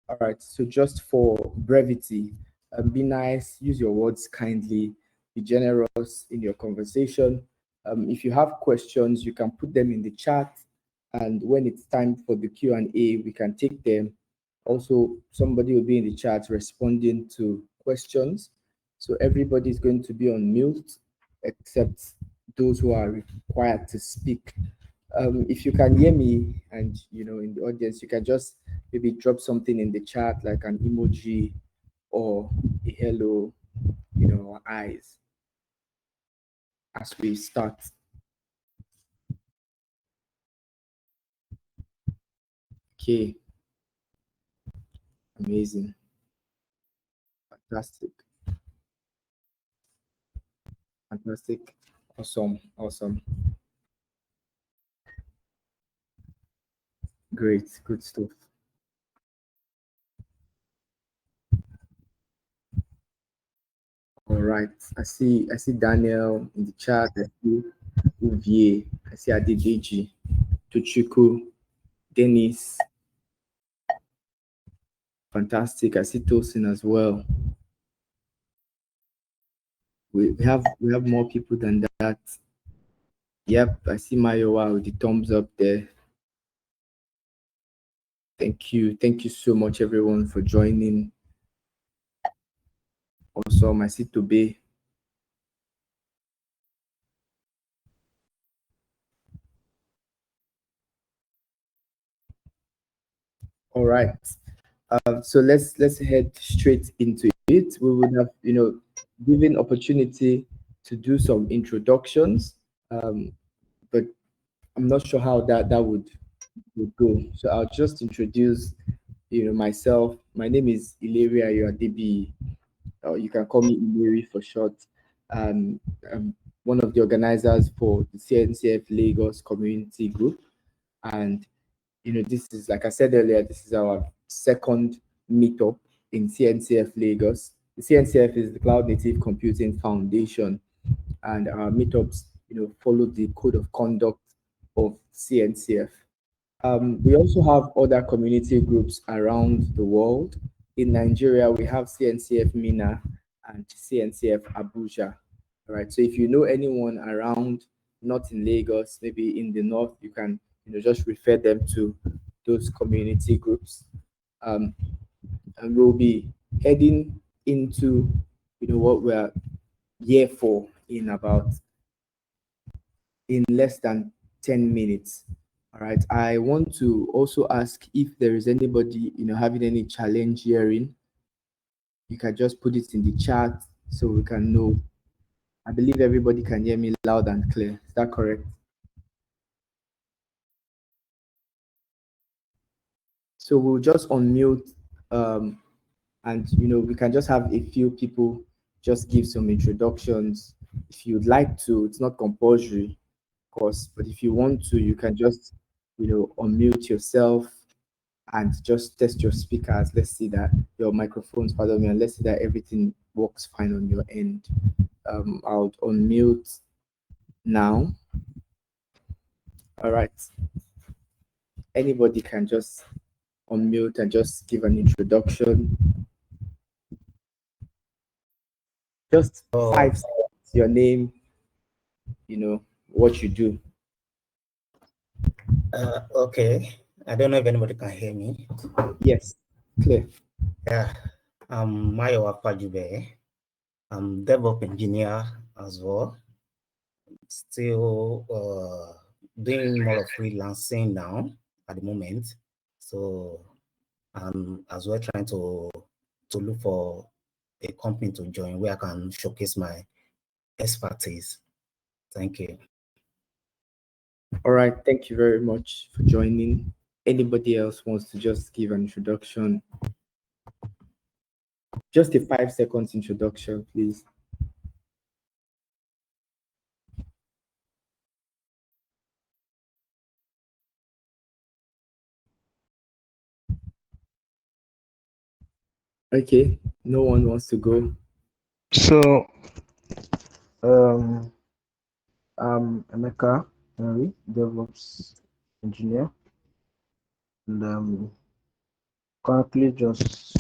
All right, so just for brevity, be nice, use your words kindly, be generous in your conversation. If you have questions, you can put them in the chat, and when it's time for the Q&A, we can take them. Also, somebody will be in the chat responding to questions. So everybody is going to be on mute, except those who are required to speak. If you can hear me and in the audience, you can just maybe drop something in the chat like an emoji or a hello, or eyes as we start. Okay, amazing, fantastic, fantastic, awesome, awesome, great, good stuff. All right, I see Daniel in the chat. I see Uvier. I see Adedeji, Tochuku, Dennis. Fantastic. I see Tosin as well. We have more people than that. Yep, I see Mayowa with the thumbs up there. Thank you. Thank you so much, everyone, for joining. Also, I see Tobe. All right. So let's head straight into it. We would have, given opportunity to do some introductions, but I'm not sure how that would go. So I'll just introduce, myself. My name is Ilaria Yoadebi. You can call me Iliri for short. I'm one of the organizers for the CNCF Lagos community group, and this is, like I said earlier, this is our second meetup in CNCF Lagos. The CNCF is the Cloud Native Computing Foundation, and our meetups, follow the code of conduct of CNCF. We also have other community groups around the world. In Nigeria, we have CNCF Mina and CNCF Abuja. All right. So if you know anyone around, not in Lagos, maybe in the north, you can just refer them to those community groups. And we'll be heading into what we're here for in less than 10 minutes. All right. I want to also ask if there is anybody, having any challenge hearing. You can just put it in the chat so we can know. I believe everybody can hear me loud and clear. Is that correct? So we'll just unmute, and we can just have a few people just give some introductions. If you'd like to, it's not compulsory, of course, but if you want to, you can just unmute yourself and just test your speakers. Let's see that your microphones, pardon me, and let's see that everything works fine on your end. I'll unmute now. All right. Anybody can just unmute and just give an introduction. Just 5 seconds, your name, what you do. Okay. I don't know if anybody can hear me. Yes, clear. Yeah. I'm Mayo Apajube. I'm DevOps engineer as well. Still doing more of freelancing now at the moment. So I'm as well trying to look for a company to join where I can showcase my expertise. Thank you. All right, thank you very much for joining. Anybody else wants to just give an introduction? Just a 5 seconds introduction, please. Okay, no one wants to go. So, I'm Emeka Henry, DevOps engineer, and Currently just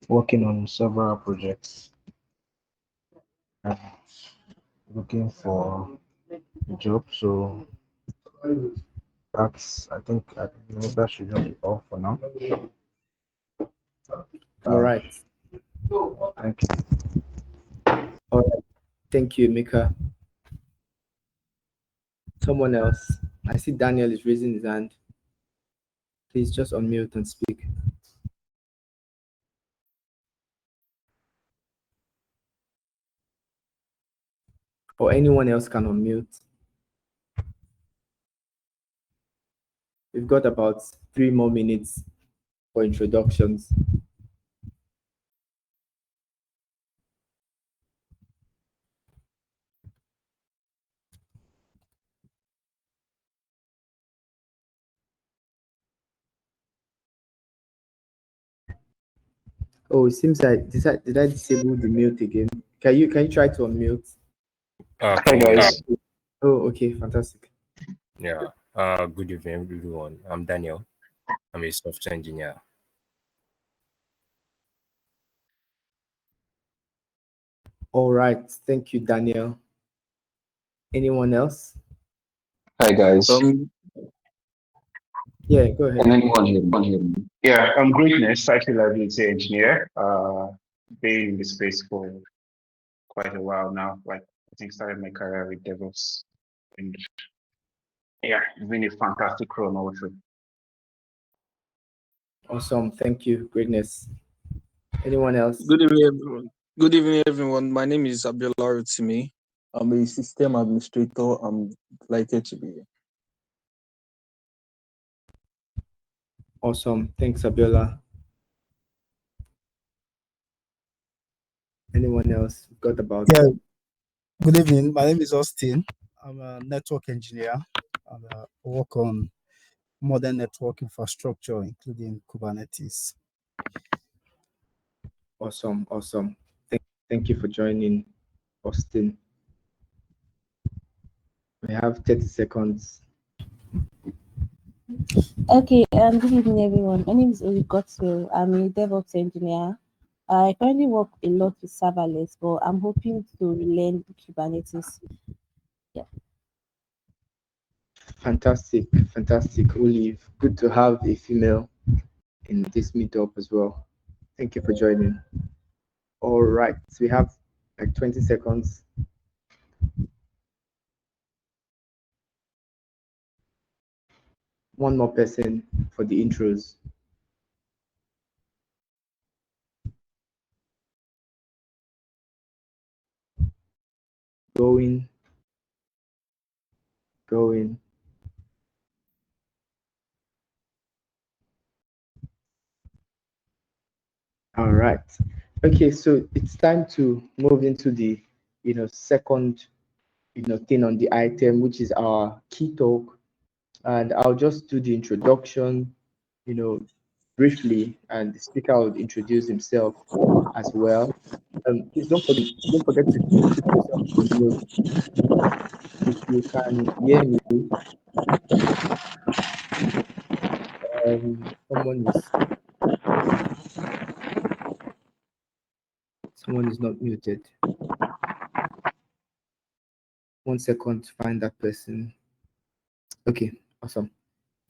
working on several projects and looking for a job. So I think that should just be all for now. All right. Thank you. All right. Thank you, Mika. Someone else. I see Daniel is raising his hand. Please just unmute and speak. Or anyone else can unmute. We've got about 3 more minutes for introductions. Oh, it seems like did I disable the mute again? Can you try to unmute? Hi Can you guys. Oh, okay, fantastic. Yeah. Good evening, everyone. I'm Daniel. I'm a software engineer. All right, thank you, Daniel. Anyone else? Hi guys. Yeah, go ahead. Can anyone hear me? Yeah, I'm Greatness, site reliability engineer. Been in the space for quite a while now. Like I think started my career with DevOps, and yeah, it's been a fantastic run also. Awesome, thank you, Greatness. Anyone else? Good evening, everyone. Good evening, everyone. My name is Abiola Rotimi. I'm a system administrator. I'm delighted to be here. Awesome, thanks, Abiola. Anyone else? We've got about Good evening. My name is Austin. I'm a network engineer. I work on modern network infrastructure, including Kubernetes. Awesome. Thank you for joining, Austin. We have 30 seconds. Okay, good evening, everyone. My name is Orikoto. I'm a DevOps engineer. I currently work a lot with serverless, but I'm hoping to learn Kubernetes. Yeah. Fantastic, Olive. Good to have a female in this meetup as well. Thank you for joining. All right, so we have like 20 seconds. One more person for the intros. Going. All right. Okay, so it's time to move into the second thing on the item, which is our key talk. And I'll just do the introduction, briefly, and the speaker will introduce himself as well. Please don't forget to keep yourself on mute. If you can hear me, someone is not muted. 1 second to find that person. Okay, awesome.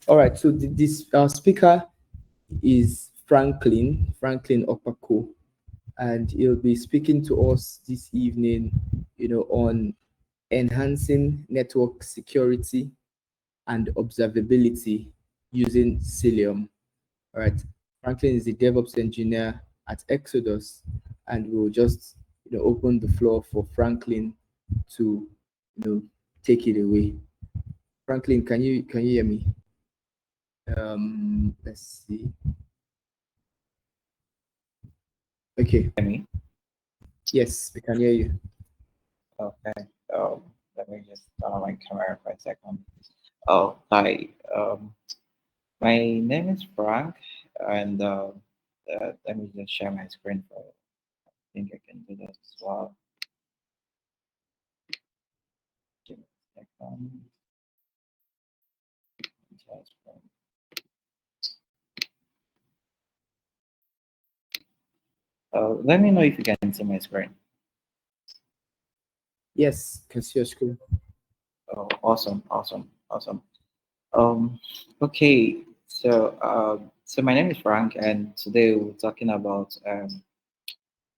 All right, so this speaker is Franklin Okpako, and he'll be speaking to us this evening, on enhancing network security and observability using Cilium. All right, Franklin is the DevOps engineer at Exodus, and we'll just open the floor for Franklin to take it away. Franklin, can you hear me? Let's see. Okay. Hear me? Yes, we can hear you. Okay. Let me just turn on my camera for a second. Oh, hi. My name is Frank, and let me just share my screen for you. I think I can do that as well. Give me a second. Let me know if you can see my screen. Yes, can see your screen. Oh, awesome, awesome, awesome. Okay, so my name is Frank, and today we're talking about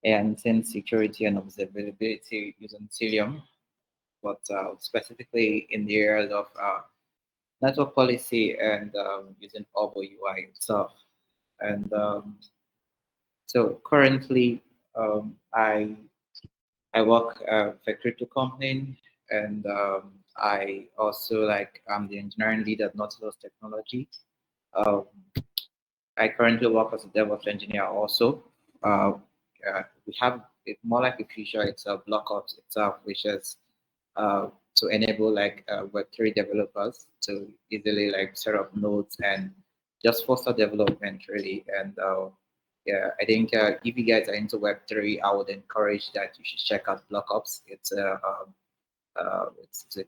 enhancing security and observability using Cilium, but specifically in the areas of network policy and using Hubble UI itself. And so currently, I work for a crypto company, and I also I'm the engineering lead at Nautilus Technology. Um, I currently work as a DevOps engineer also. Uh, we have it more like a feature. It's a block ops itself, which is to enable Web3 developers to easily set up nodes and just foster development really. And yeah, I think if you guys are into Web3, I would encourage that you should check out block ops. It's a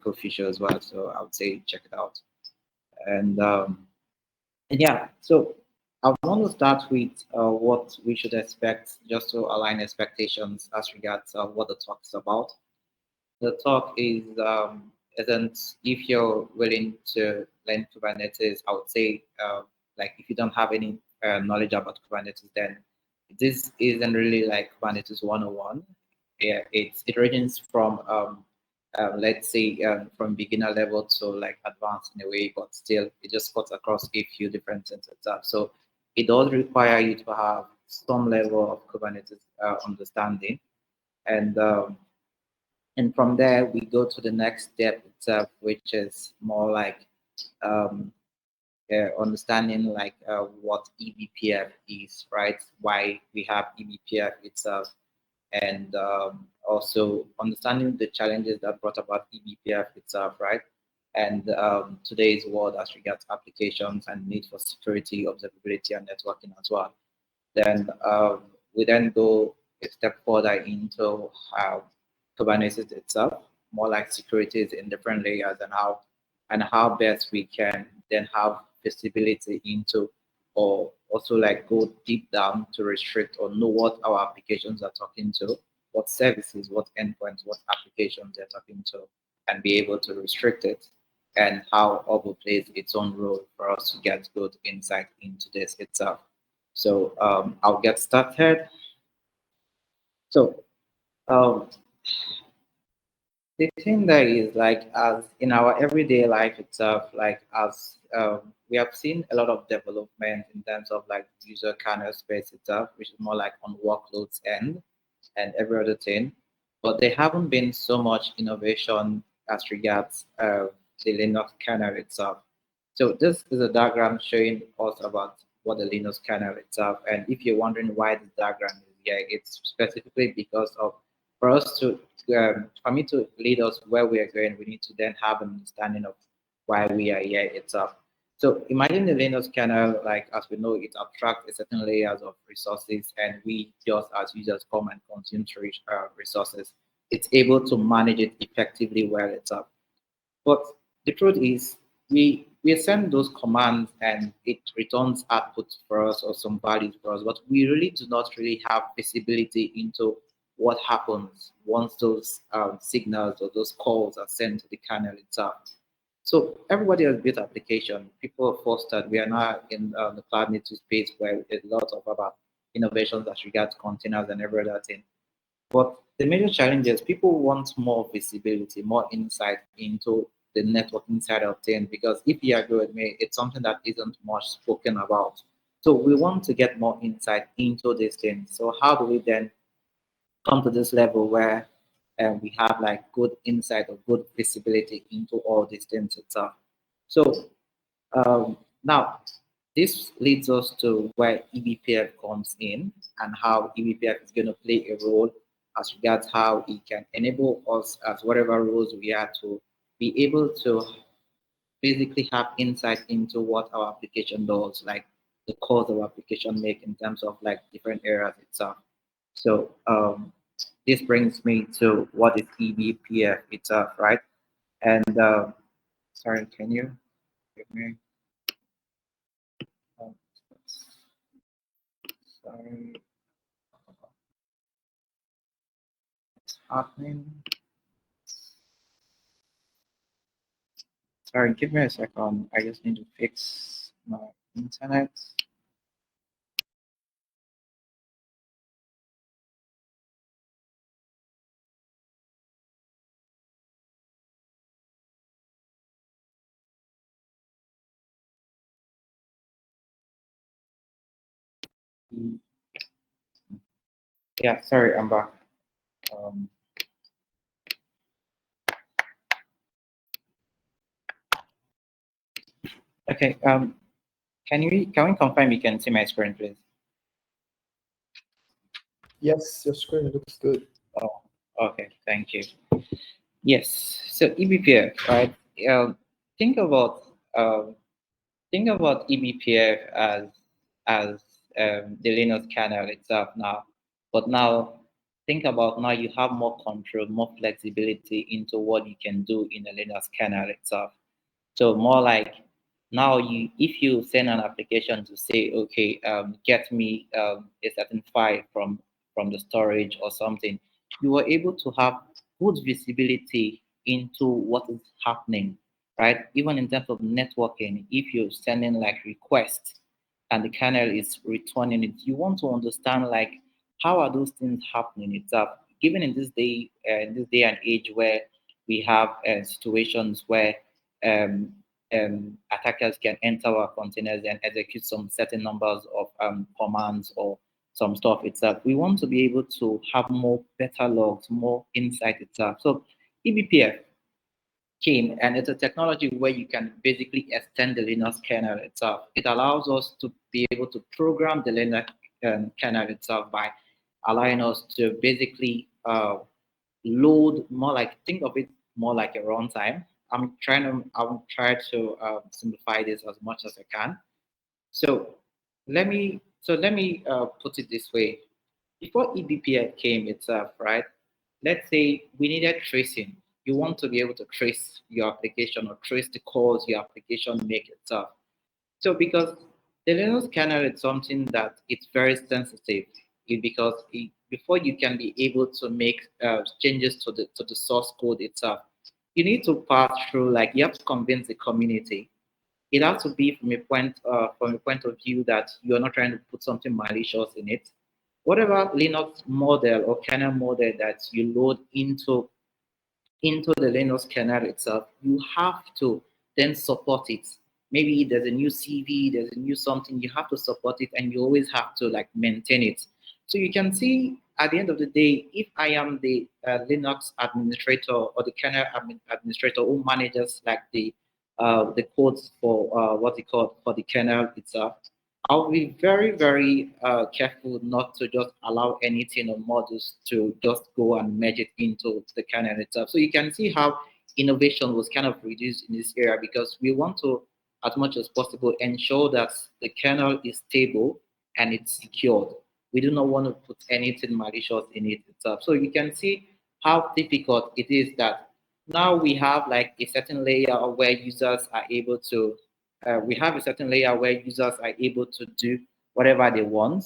cool feature as well, so I would say check it out. And yeah, so I want to start with what we should expect, just to align expectations as regards what the talk is about. The talk is isn't if you're willing to learn Kubernetes, I would say if you don't have any knowledge about Kubernetes, then this isn't really like Kubernetes 101. Yeah, it ranges from let's say from beginner level to advanced in a way, but still it just cuts across a few different things and stuff. So it does require you to have some level of Kubernetes understanding, and from there we go to the next step itself, which is more um, understanding what eBPF is, right? Why we have eBPF itself, and also understanding the challenges that brought about eBPF itself, right? And today's world as regards applications and need for security, observability, and networking as well. Then we then go a step further into how Kubernetes itself, more like securities in different layers, and how best we can then have visibility into, or also go deep down to restrict or know what our applications are talking to, what services, what endpoints, what applications they're talking to, and be able to restrict it, and how Hubble plays its own role for us to get good insight into this itself. So I'll get started. So um, the thing that is as in our everyday life itself, as we have seen a lot of development in terms of user kernel space itself, which is more on workloads end and every other thing, but there haven't been so much innovation as regards the Linux kernel itself. So this is a diagram showing us about what the Linux kernel itself, and if you're wondering why the diagram is here, it's specifically because of for us to for me to lead us where we are going, we need to then have an understanding of why we are here itself. So imagine the Linux kernel, as we know, it abstracts a certain layers of resources, and we just as users come and consume resources. It's able to manage it effectively well itself. But the truth is, we send those commands and it returns output for us or some values for us, but we really do not really have visibility into what happens once those signals or those calls are sent to the kernel itself. So everybody has built application. People have fostered. We are now in the cloud native space where there's lots of about innovations as regards containers and every other thing. But the major challenge is people want more visibility, more insight into the networking side of things, because if you agree with me, it's something that isn't much spoken about. So we want to get more insight into these things. So how do we then come to this level where we have good insight or good visibility into all these things itself? So now, this leads us to where eBPF comes in and how eBPF is going to play a role as regards how it can enable us as whatever roles we are to be able to basically have insight into what our application does, like the calls our application make in terms of different areas itself. So this brings me to what is eBPF itself, right? And sorry, can you give me? Um, sorry. happening. Sorry, give me a second. I just need to fix my internet. Yeah, sorry, I'm back. Okay, can we confirm you can see my screen, please? Yes, your screen looks good. Oh, okay, thank you. Yes, so eBPF, right? Think about eBPF as the Linux kernel itself now, but now think about now you have more control, more flexibility into what you can do in the Linux kernel itself. So more like now if you send an application to say, okay, get me a certain file from the storage or something, you are able to have good visibility into what is happening, right? Even in terms of networking, if you're sending like requests and the kernel is returning it, you want to understand like how are those things happening itself. Given in this day and age where we have situations where um, attackers can enter our containers and execute some certain numbers of commands or some stuff itself. We want to be able to have more better logs, more insight itself. So eBPF came and it's a technology where you can basically extend the Linux kernel itself. It allows us to be able to program the Linux kernel itself by allowing us to basically load more like, think of it more like a runtime. I'm trying to simplify this as much as I can. So let me put it this way. Before eBPF came itself, right? Let's say we needed tracing. You want to be able to trace your application or trace the calls your application make itself. So because the Linux kernel is something that it's very sensitive, before you can be able to make changes to the source code itself, you need to pass through, like, you have to convince the community. It has to be from a point of view that you're not trying to put something malicious in it. Whatever Linux model or kernel model that you load into the Linux kernel itself, you have to then support it. Maybe there's a new CV, there's a new something, you have to support it, and you always have to like maintain it. So you can see at the end of the day, if I am the Linux administrator or the kernel administrator who manages like the codes for what's it called for the kernel itself, I'll be very, very careful not to just allow anything or modules to just go and merge it into the kernel itself. So you can see how innovation was kind of reduced in this area, because we want to, as much as possible, ensure that the kernel is stable and it's secured. We do not want to put anything malicious in it itself. So you can see how difficult it is that now we have like a certain layer where users are able to we have a certain layer where users are able to do whatever they want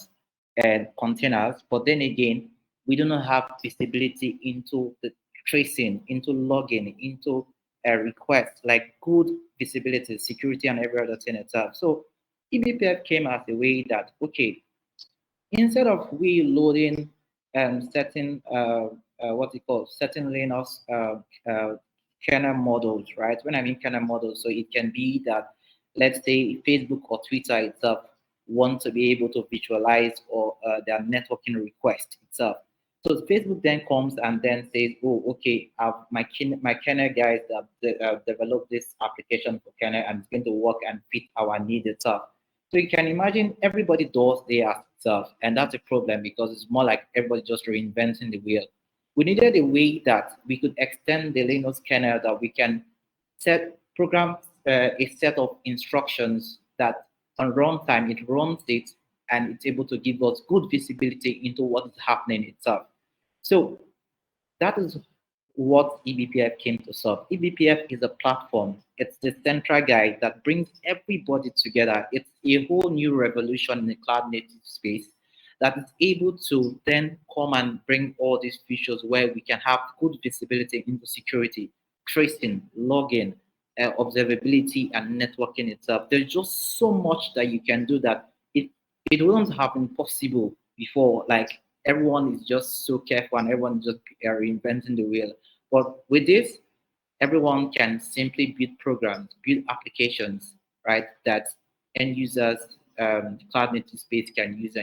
and containers, but then again, we do not have visibility into the tracing, into logging, into a request, like good visibility, security, and every other thing itself. So eBPF came as a way that, okay, instead of we loading certain what we call certain Linux kernel models, right? When I mean kernel models, so it can be that, let's say Facebook or Twitter itself want to be able to visualize or their networking request itself. So Facebook then comes and then says, oh, okay, my kernel guys that developed this application for kernel and it's going to work and fit our needs itself. So you can imagine everybody does theirs itself, and that's a problem because it's more like everybody just reinventing the wheel. We needed a way that we could extend the Linux kernel, that we can program a set of instructions that on runtime it runs it and it's able to give us good visibility into what is happening itself. So that is what eBPF came to solve. eBPF is a platform. It's the central guide that brings everybody together. It's a whole new revolution in the cloud native space that is able to then come and bring all these features where we can have good visibility into security, tracing, logging, observability, and networking itself. There's just so much that you can do that it wouldn't have been possible before. Like everyone is just so careful and everyone is just reinventing the wheel. But with this, everyone can simply build programs, build applications, right? That end users, cloud native space can use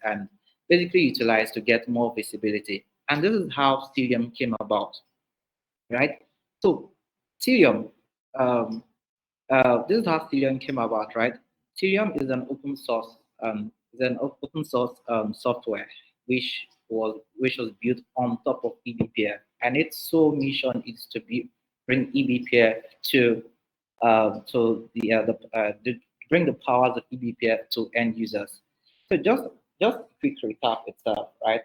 and basically utilize to get more visibility. And this is how Cilium came about, right? So Cilium, um, this is how Cilium came about, right? Cilium is an open source software which was built on top of eBPF, and its sole mission is to bring eBPF to bring the powers of eBPF to end users. So just a quick recap itself, right?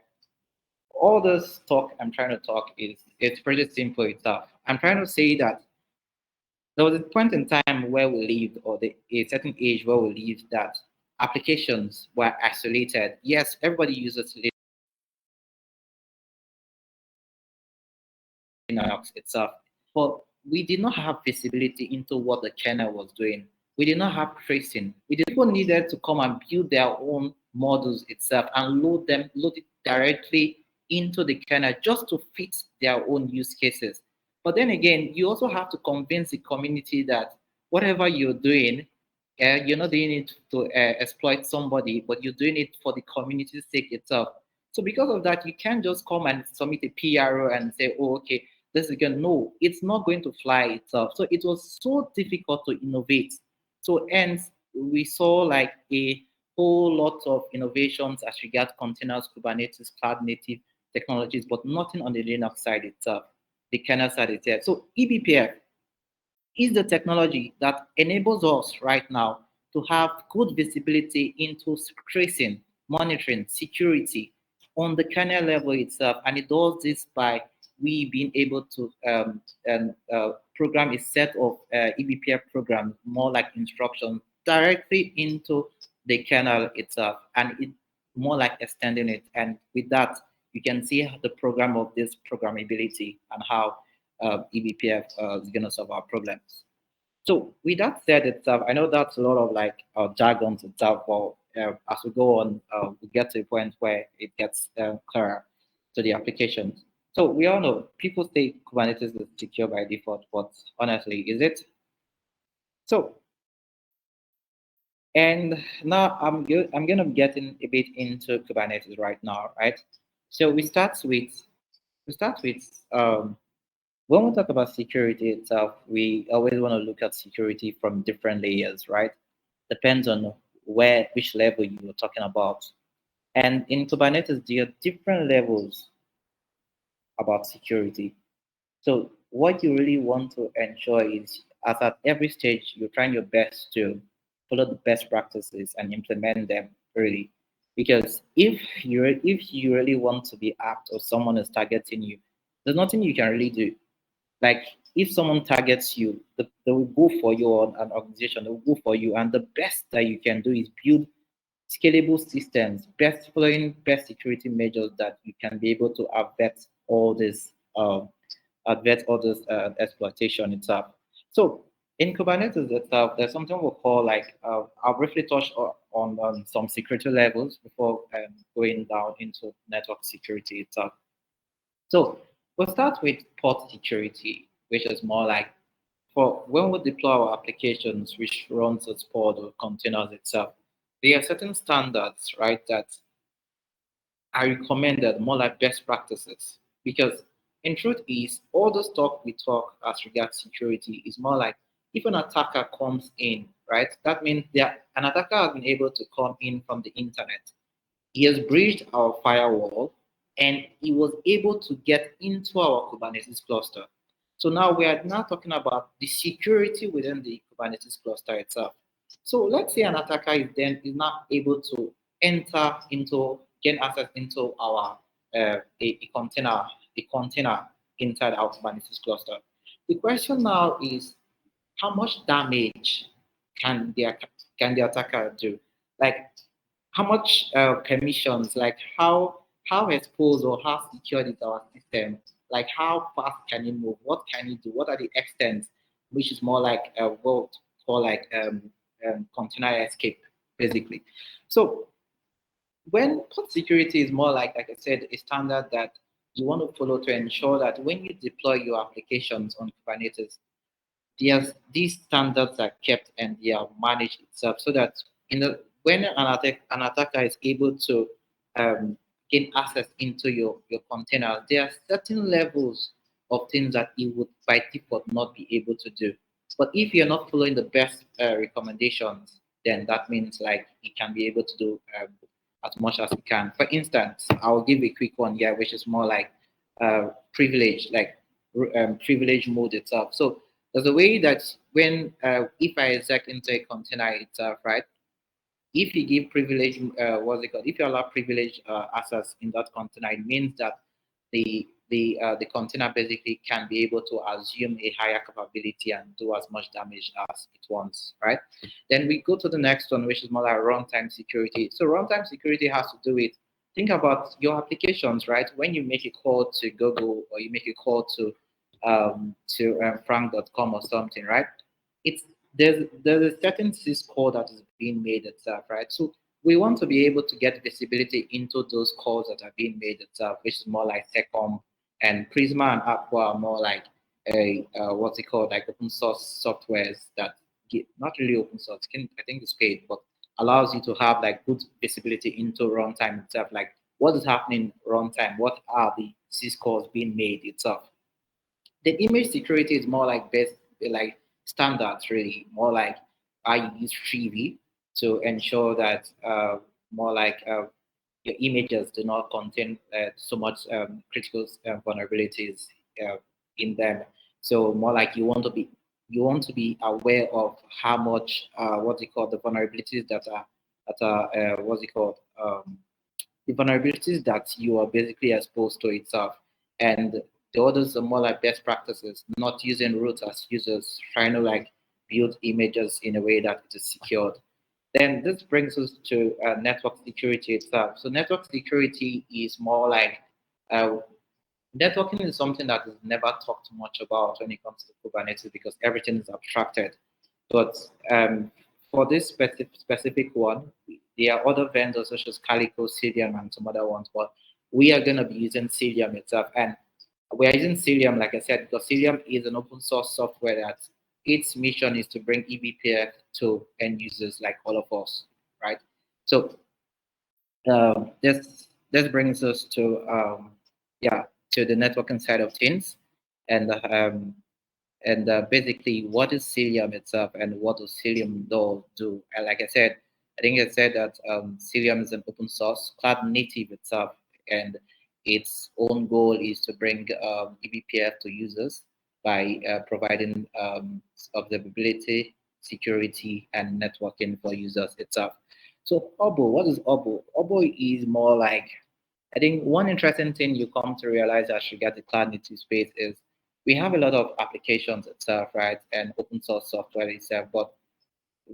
All this talk I'm trying to talk is it's pretty simple itself. I'm trying to say that there was a point in time where we lived, or a certain age where we lived, that applications were isolated. Yes, everybody uses Linux itself, but we did not have visibility into what the kernel was doing. We did not have tracing. People needed to come and build their own models itself and load it directly into the kernel just to fit their own use cases. But then again, you also have to convince the community that whatever you're doing, you're not doing it to exploit somebody, but you're doing it for the community's sake itself. So because of that, you can't just come and submit a PRO and say, oh, okay, this is going. No, it's not going to fly itself. So it was so difficult to innovate. So hence, we saw like a whole lot of innovations as regards containers, Kubernetes, cloud native technologies, but nothing on the Linux side itself, the kernel side itself. So eBPF is the technology that enables us right now to have good visibility into tracing, monitoring, security on the kernel level itself. And it does this by we being able to program a set of eBPF programs, more like instructions, directly into the kernel itself. And it more like extending it. And with that, you can see the program of this programmability and how eBPF is going to solve our problems. So with that said itself, I know that's a lot of like jargons itself, but as we go on, we get to a point where it gets clearer to the applications. So we all know people say Kubernetes is secure by default, but honestly, is it? So, and now I'm gonna be getting a bit into Kubernetes right now, right? So we start with when we talk about security itself, we always want to look at security from different layers, right? Depends on which level you're talking about. And in Kubernetes, there are different levels about security. So what you really want to ensure is, as at every stage, you're trying your best to follow the best practices and implement them really. Because if you really want to be apt or someone is targeting you, there's nothing you can really do. Like if someone targets you, they will go for you, or an organization, they will go for you. And the best that you can do is build scalable systems, following best security measures that you can be able to avert all this exploitation itself. So in Kubernetes itself, there's something we call like, I'll briefly touch on some security levels before going down into network security itself. So we'll start with port security, which is more like for when we deploy our applications, which runs as pod or containers itself. There are certain standards, right, that are recommended, more like best practices. Because in truth is, all the stuff we talk as regards security is more like if an attacker comes in, right, that means that an attacker has been able to come in from the internet. He has breached our firewall and he was able to get into our Kubernetes cluster. So now we are now talking about the security within the Kubernetes cluster itself. So let's say an attacker is now able to gain access into our a container inside our Kubernetes cluster. The question now is, how much damage can the attacker do? Like, how much permissions, like how exposed or how secured is our system, like how fast can it move, what can it do, what are the extents, which is more like what call like container escape, basically. So when pod security is more like I said, a standard that you want to follow to ensure that when you deploy your applications on Kubernetes, these standards are kept and they are managed itself, so that when an attacker is able to gain access into your container, there are certain levels of things that it would by default not be able to do. But if you're not following the best recommendations, then that means like it can be able to do as much as it can. For instance, I'll give a quick one here, which is more like privilege, like privilege mode itself. So there's a way that when if I exec into a container itself, right? If you give privilege, what's it called? If you allow privilege access in that container, it means that the container basically can be able to assume a higher capability and do as much damage as it wants, right? Then we go to the next one, which is more like runtime security. So runtime security has to do with, think about your applications, right? When you make a call to Google or you make a call to frank.com or something, right? It's there's a certain sys call that is being made itself, right? So we want to be able to get visibility into those calls that are being made itself, which is more like Secom, and Prisma and Aqua are more like a what's it called, like open source softwares that get not really open source. I think it's paid, but allows you to have like good visibility into runtime itself, like what is happening runtime, what are the sys calls being made itself. The image security is more like best, like standards, really, more like I use Freevee to ensure that more like your images do not contain so much critical vulnerabilities in them. So more like you want to be aware of how much what's it called, the vulnerabilities that are what's it called, the vulnerabilities that you are basically exposed to itself. And the others are more like best practices, not using root as users, trying to like build images in a way that it is secured. Then this brings us to network security itself. So network security is more like uh, networking is something that is never talked much about when it comes to Kubernetes because everything is abstracted. But for this specific one, there are other vendors such as Calico, Cilium, and some other ones, but we are going to be using Cilium itself. And we are using Cilium, like I said, because Cilium is an open source software that its mission is to bring eBPF to end users like all of us, right? So this brings us to yeah, to the networking side of things, and basically what is Cilium itself and what does Cilium do? And like I said, I think I said that Cilium is an open source cloud native itself, and its own goal is to bring eBPF to users by providing observability, security, and networking for users itself. So Hubble, what is Hubble? Hubble is more like, I think one interesting thing you come to realize as you get the cloud native space is we have a lot of applications itself, right? And open source software itself, but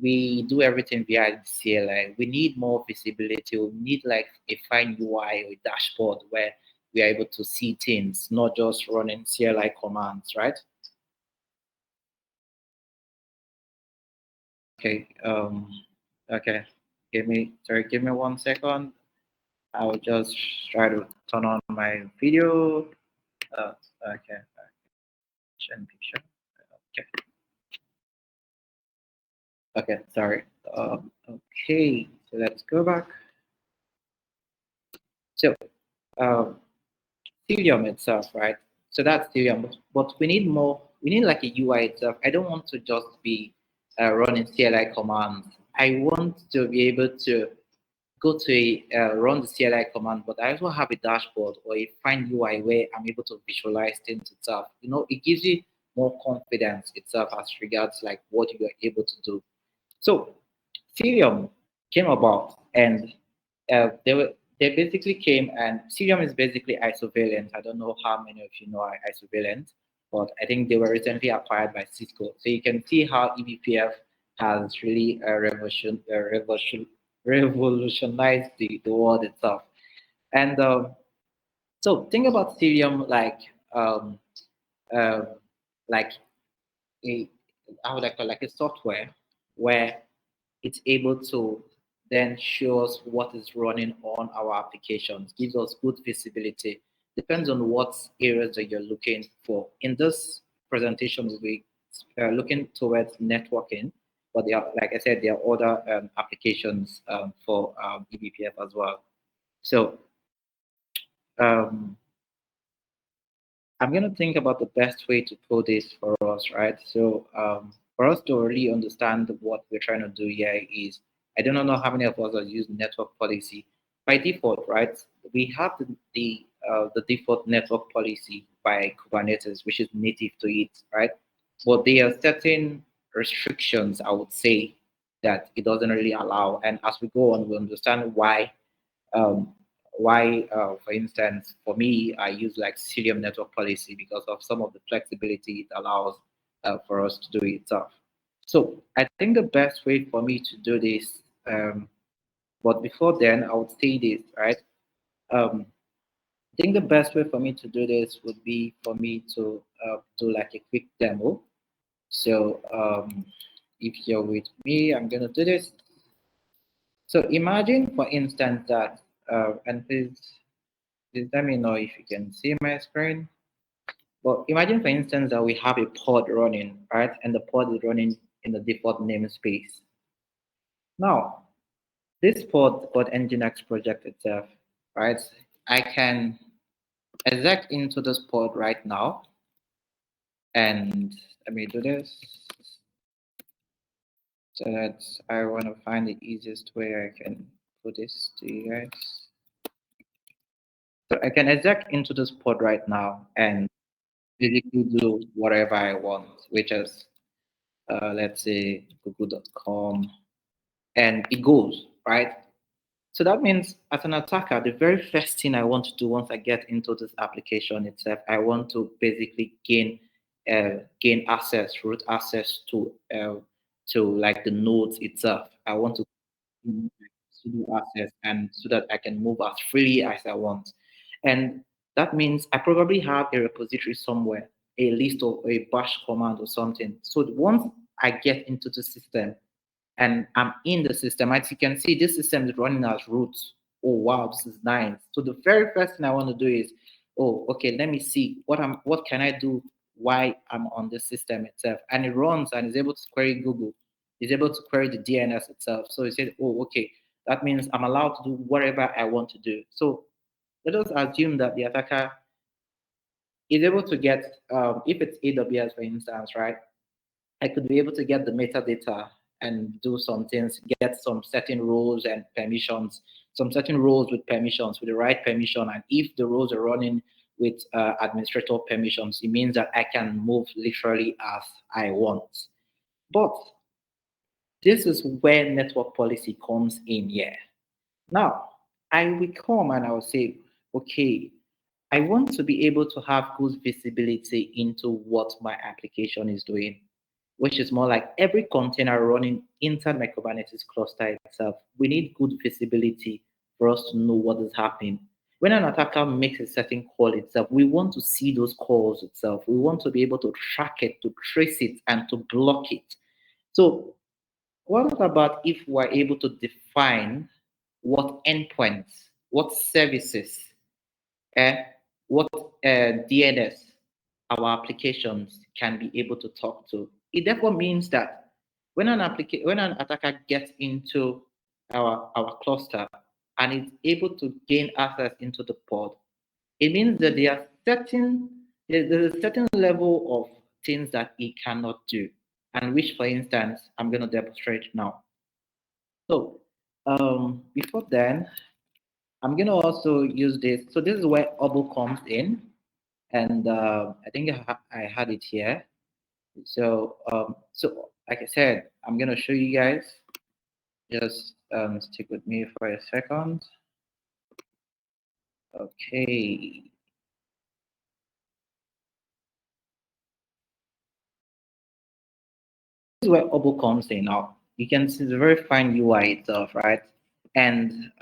we do everything via CLI. We need more visibility. We need like a fine UI or a dashboard where we are able to see things, not just running CLI commands, right? Okay. Okay. Give me 1 second. I'll just try to turn on my video. Okay. Picture. Okay. Okay, sorry. Okay, so let's go back. So, Cilium itself, right? So that's Cilium, but we need more. We need like a UI itself. I don't want to just be running CLI commands. I want to be able to go to run the CLI command, but I also have a dashboard or a fine UI where I'm able to visualize things itself. You know, it gives you more confidence itself as regards like what you are able to do. So Cilium came about, and they basically came, and Cilium is basically isovalent. I don't know how many of you know isovalent, but I think they were recently acquired by Cisco. So you can see how eBPF has really revolutionize the world itself. And so think about Cilium um, uh, like a how would I call like a software where it's able to then show us what is running on our applications, gives us good visibility. Depends on what areas that you're looking for. In this presentation, we'll be looking towards networking, but there are, like I said, there are other applications for eBPF as well. So um, I'm going to think about the best way to put this for us, right? So for us to really understand what we're trying to do here is, I don't know how many of us are using network policy. By default, right, we have the default network policy by Kubernetes, which is native to it, right? But there are certain restrictions, I would say, that it doesn't really allow. And as we go on, we understand um, for instance, for me, I use like Cilium network policy because of some of the flexibility it allows for us to do itself. So I think the best way for me to do this, but before then, I would say this, right? I think the best way for me to do this would be for me to do like a quick demo. So if you're with me, I'm going to do this. So imagine, for instance, that, and please let me know if you can see my screen. Well, imagine, for instance, that we have a pod running, right? And the pod is running in the default namespace. Now, this pod called Nginx project itself, right? I can exec into this pod right now. And let me do this. So that I want to find the easiest way I can put this to you guys. So I can exec into this pod right now and basically do whatever I want, which is let's say google.com, and it goes, right? So that means as an attacker, the very first thing I want to do once I get into this application itself, I want to basically gain access, root access to like the nodes itself. I want to sudo access, and so that I can move as freely as I want. And that means I probably have a repository somewhere, a list of a bash command or something. So once I get into the system and I'm in the system, as you can see, this system is running as root. Oh wow, this is nice. So the very first thing I want to do is, oh, okay, let me see what can I do while I'm on the system itself. And it runs and is able to query Google, is able to query the DNS itself. So it said, oh, okay, that means I'm allowed to do whatever I want to do. So let us assume that the attacker is able to get, if it's AWS, for instance, right? I could be able to get the metadata and do some things, get some certain roles and permissions, some certain roles with permissions, with the right permission. And if the roles are running with administrator permissions, it means that I can move literally as I want. But this is where network policy comes in here. Now, I will come and I will say, okay, I want to be able to have good visibility into what my application is doing, which is more like every container running inside my Kubernetes cluster itself. We need good visibility for us to know what is happening. When an attacker makes a certain call itself, we want to see those calls itself. We want to be able to track it, to trace it, and to block it. So what about if we're able to define what endpoints, what services, what DNS our applications can be able to talk to? It therefore means that when an attacker gets into our cluster and is able to gain access into the pod, it means that there's a certain level of things that it cannot do, and which, for instance, I'm going to demonstrate now. So before then, I'm going to also use this. So this is where Hubble comes in. And I think I had it here. So so like I said, I'm going to show you guys. Just stick with me for a second. Okay. This is where Hubble comes in now. You can see the very fine UI itself, right? and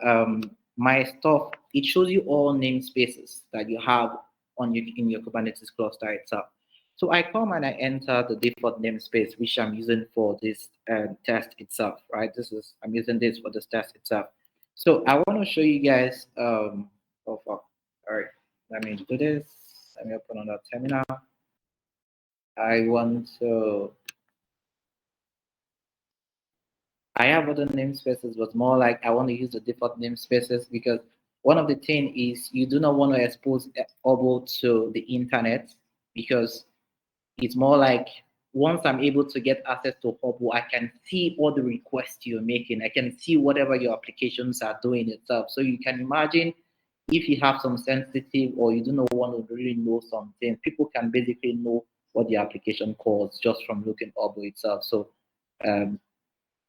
my stuff, it shows you all namespaces that you have on in your Kubernetes cluster itself. So I come and I enter the default namespace, which I'm using for this test itself, right? I'm using this for this test itself. So I want to show you guys, oh fuck, all right, let me do this. Let me open on that terminal. I have other namespaces, but more like I want to use the default namespaces because one of the things is you do not want to expose Hubble to the internet because it's more like once I'm able to get access to Hubble, I can see all the requests you're making. I can see whatever your applications are doing itself. So you can imagine if you have some sensitive or you do not want to really know something, people can basically know what the application calls just from looking Hubble itself. So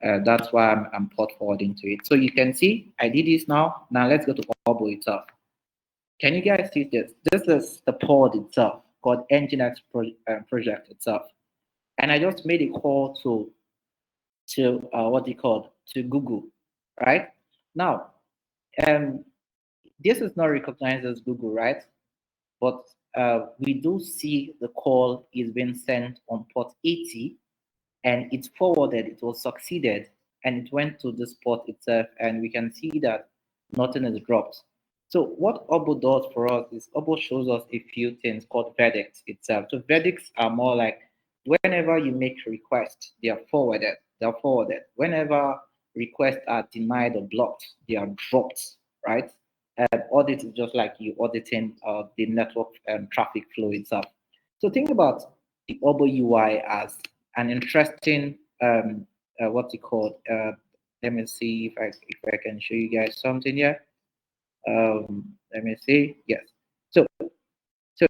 that's why I'm port forwarding to it. So you can see I did this now. Now let's go to Hubble itself. Can you guys see this? This is the pod itself called Nginx project itself. And I just made a call to what they call to Google, right? Now, this is not recognized as Google, right? But we do see the call is being sent on port 80 and it's forwarded, it was succeeded, and it went to this port itself, and we can see that nothing is dropped. So what Hubble does for us is Hubble shows us a few things called verdicts itself. So verdicts are more like whenever you make requests, they are forwarded. They're forwarded. Whenever requests are denied or blocked, they are dropped, right? Audit is just like you auditing the network traffic flow itself. So think about the Hubble UI as an interesting what's it called? Let me see if I can show you guys something here. Let me see. Yes. So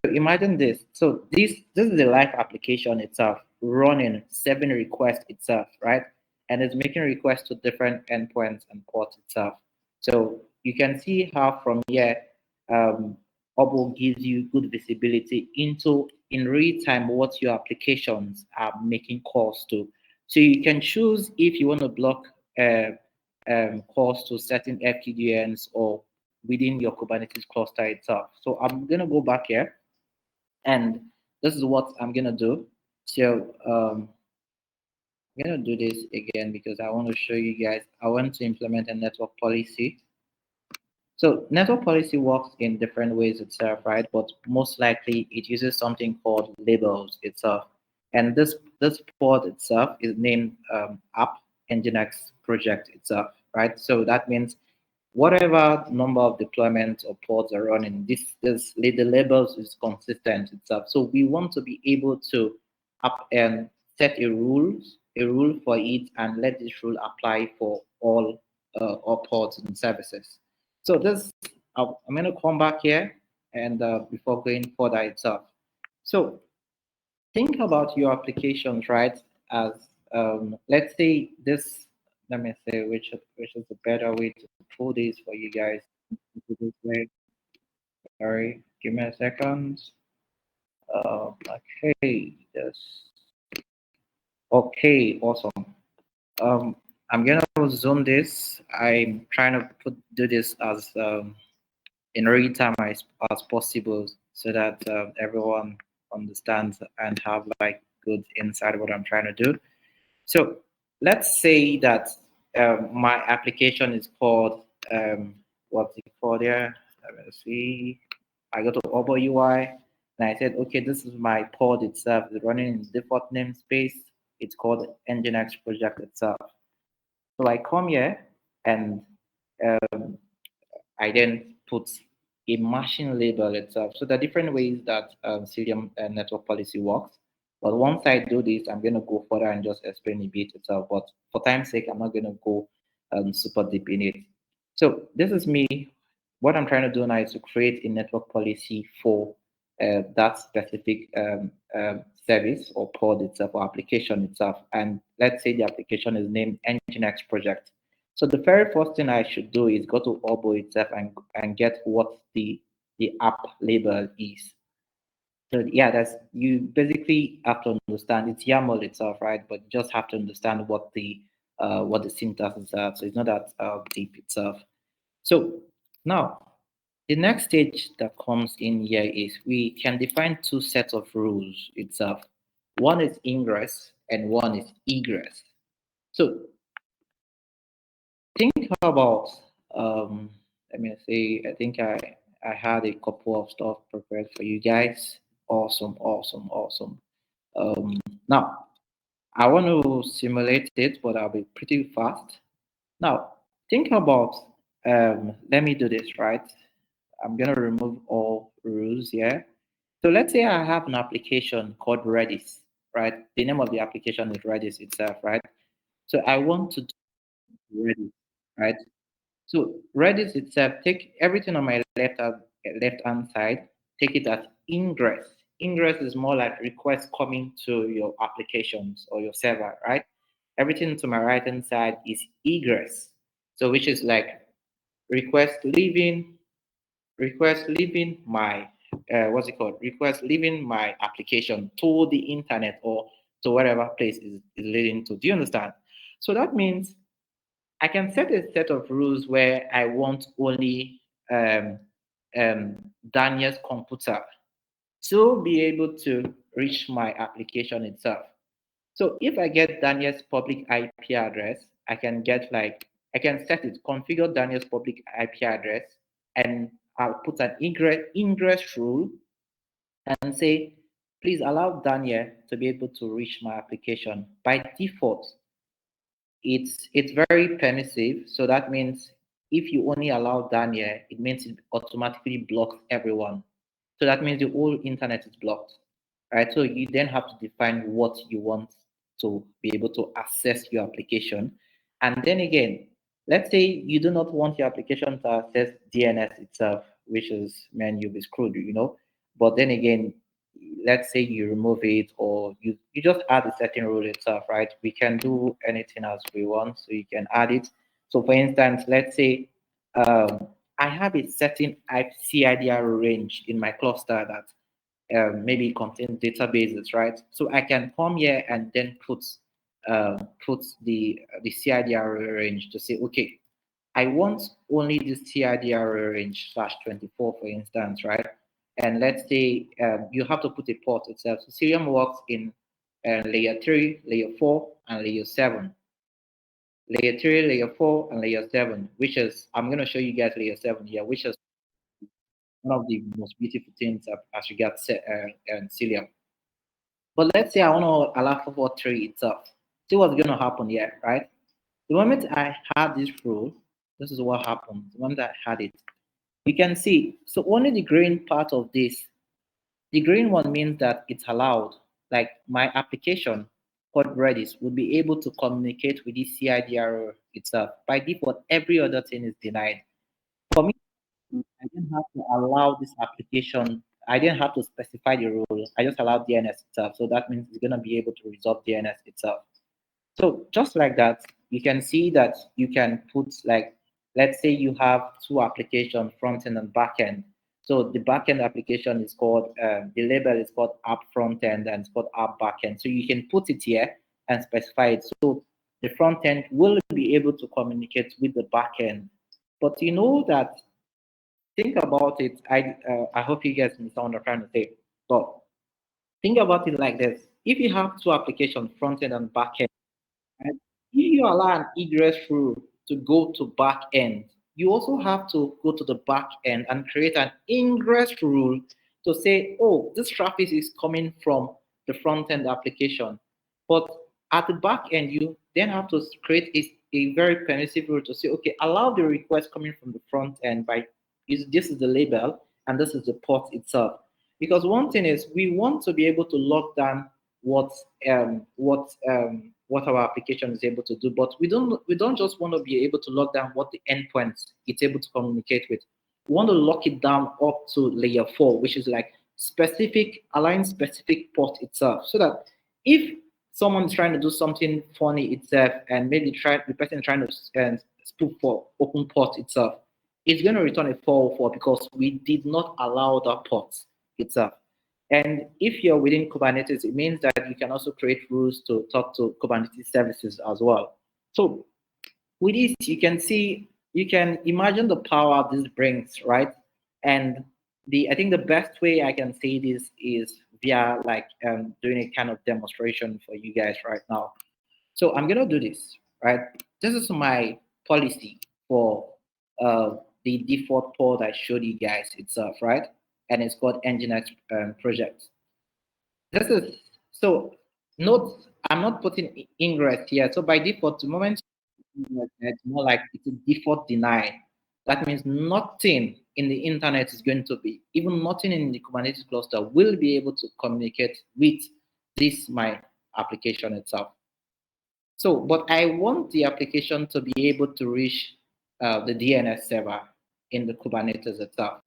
imagine this. So this is the live application itself running 7 requests itself, right? And it's making requests to different endpoints and ports itself. So you can see how from here, Hubble gives you good visibility into in real time what your applications are making calls to. So you can choose if you want to block calls to certain FQDNs or within your Kubernetes cluster itself. So I'm going to go back here and this is what I'm going to do. So I'm going to do this again because I want to show you guys. I want to implement a network policy. So network policy works in different ways itself, right? But most likely it uses something called labels itself. And this pod itself is named app Nginx project itself, right? So that means whatever number of deployments or pods are running, the labels is consistent itself. So we want to be able to up and set a rule for it and let this rule apply for all pods and services. So this, I'm going to come back here and before going further itself. So think about your applications, right? As let's say this, let me say which is a better way to pull this for you guys. This way. Sorry, give me a second. Okay, yes. Okay, awesome. I'm gonna zoom this. I'm trying to do this as in real time as possible so that everyone understands and have like good insight what I'm trying to do. So let's say that my application is called what's it called here? Let me see. I go to Hubble UI and I said, okay, this is my pod itself. It's running in default namespace. It's called Nginx project itself. So I come here and I then put a machine label itself. So there are different ways that Cilium network policy works. But once I do this, I'm going to go further and just explain a bit itself. But for time's sake, I'm not going to go super deep in it. So this is me. What I'm trying to do now is to create a network policy for that specific service or pod itself or application itself. And let's say the application is named Nginx project. So the very first thing I should do is go to Hubble itself and get what the app label is. So yeah, that's you basically have to understand it's YAML itself, right? But you just have to understand what the what the syntax is at. So it's not that deep itself. So now, the next stage that comes in here is we can define two sets of rules itself. One is ingress and one is egress. So think about, let me say, I think I had a couple of stuff prepared for you guys. Awesome, awesome, awesome. Now, I want to simulate it, but I'll be pretty fast. Now, think about, let me do this, right? I'm going to remove all rules here. So let's say I have an application called Redis, right? The name of the application is Redis itself, right? So I want to do Redis, right? So Redis itself, take everything on my left-hand side, take it as ingress. Ingress is more like requests coming to your applications or your server, right? Everything to my right-hand side is egress. So which is like request leaving my what's it called? Request leaving my application to the internet or to whatever place is leading to. Do you understand? So that means I can set a set of rules where I want only Daniel's computer to be able to reach my application itself. So if I get Daniel's public IP address, I can set it, configure Daniel's public IP address, and I'll put an ingress rule and say, please allow Daniel to be able to reach my application. By default, it's very permissive. So that means if you only allow Daniel, it means it automatically blocks everyone. So that means the whole internet is blocked, right? So you then have to define what you want to be able to access your application. And then again, let's say you do not want your application to access DNS itself, which is, man, you'll be screwed, you know. But then again, let's say you remove it or you just add the setting rule itself, right? We can do anything as we want, so you can add it. So for instance, let's say I have a certain CIDR range in my cluster that maybe contains databases, right? So I can come here and then put the CIDR range to say, okay, I want only the CIDR range /24, for instance, right? And let's say you have to put a port itself. So Cilium works in layer 3, layer 4, and layer 7. Layer 3, layer 4, and layer 7, which is, I'm going to show you guys layer 7 here, which is one of the most beautiful things as regards Cilium. But let's say I want to allow for 3 itself. See what's going to happen here, right? The moment I had this rule, this is what happened. The moment I had it, you can see, so only the green part of this, the green one means that it's allowed. Like my application called Redis would be able to communicate with the CIDR itself. By default, every other thing is denied. For me, I didn't have to allow this application. I didn't have to specify the rule. I just allowed DNS itself. So that means it's going to be able to resolve DNS itself. So just like that, you can see that you can put, like, let's say you have 2 applications, front end and back end. So the back end application is called, the label is called app front end and it's called app back end. So you can put it here and specify it. So the front end will be able to communicate with the back end. But you know that, think about it. I hope you guys understand what I'm trying to say. But think about it like this. If you have 2 applications, front end and back end, and if you allow an egress rule to go to back end, you also have to go to the back end and create an ingress rule to say, oh, this traffic is coming from the front end application. But at the back end, you then have to create a very permissive rule to say, okay, allow the request coming from the front end by this is the label and this is the port itself. Because one thing is we want to be able to lock down what our application is able to do, but we don't just want to be able to lock down what the endpoints it's able to communicate with. We want to lock it down up to layer 4, which is like allowing specific port itself, so that if someone's trying to do something funny itself and maybe the person is trying to spoof for open port itself, it's going to return a 404 because we did not allow that port itself. And if you're within Kubernetes, it means that you can also create rules to talk to Kubernetes services as well. So with this, you can imagine the power this brings, right? And I think the best way I can say this is via like doing a kind of demonstration for you guys right now. So I'm gonna do this, right? This is my policy for the default pod I showed you guys itself, right? And it's called Nginx project. This is so note I'm not putting ingress here. So by default, the moment it's more like it's a default deny. That means nothing in the internet is going to be, even nothing in the Kubernetes cluster will be able to communicate with this my application itself. So, but I want the application to be able to reach the DNS server in the Kubernetes itself.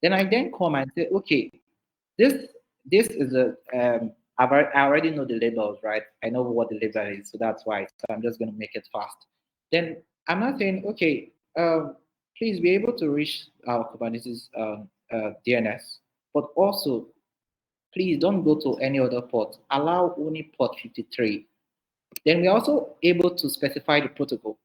Then I then come and say, okay, this is I already know the labels, right? I know what the label is, so that's why. So I'm just going to make it fast. Then I'm not saying, okay, please be able to reach our Kubernetes DNS, but also please don't go to any other port. Allow only port 53. Then we're also able to specify the protocol.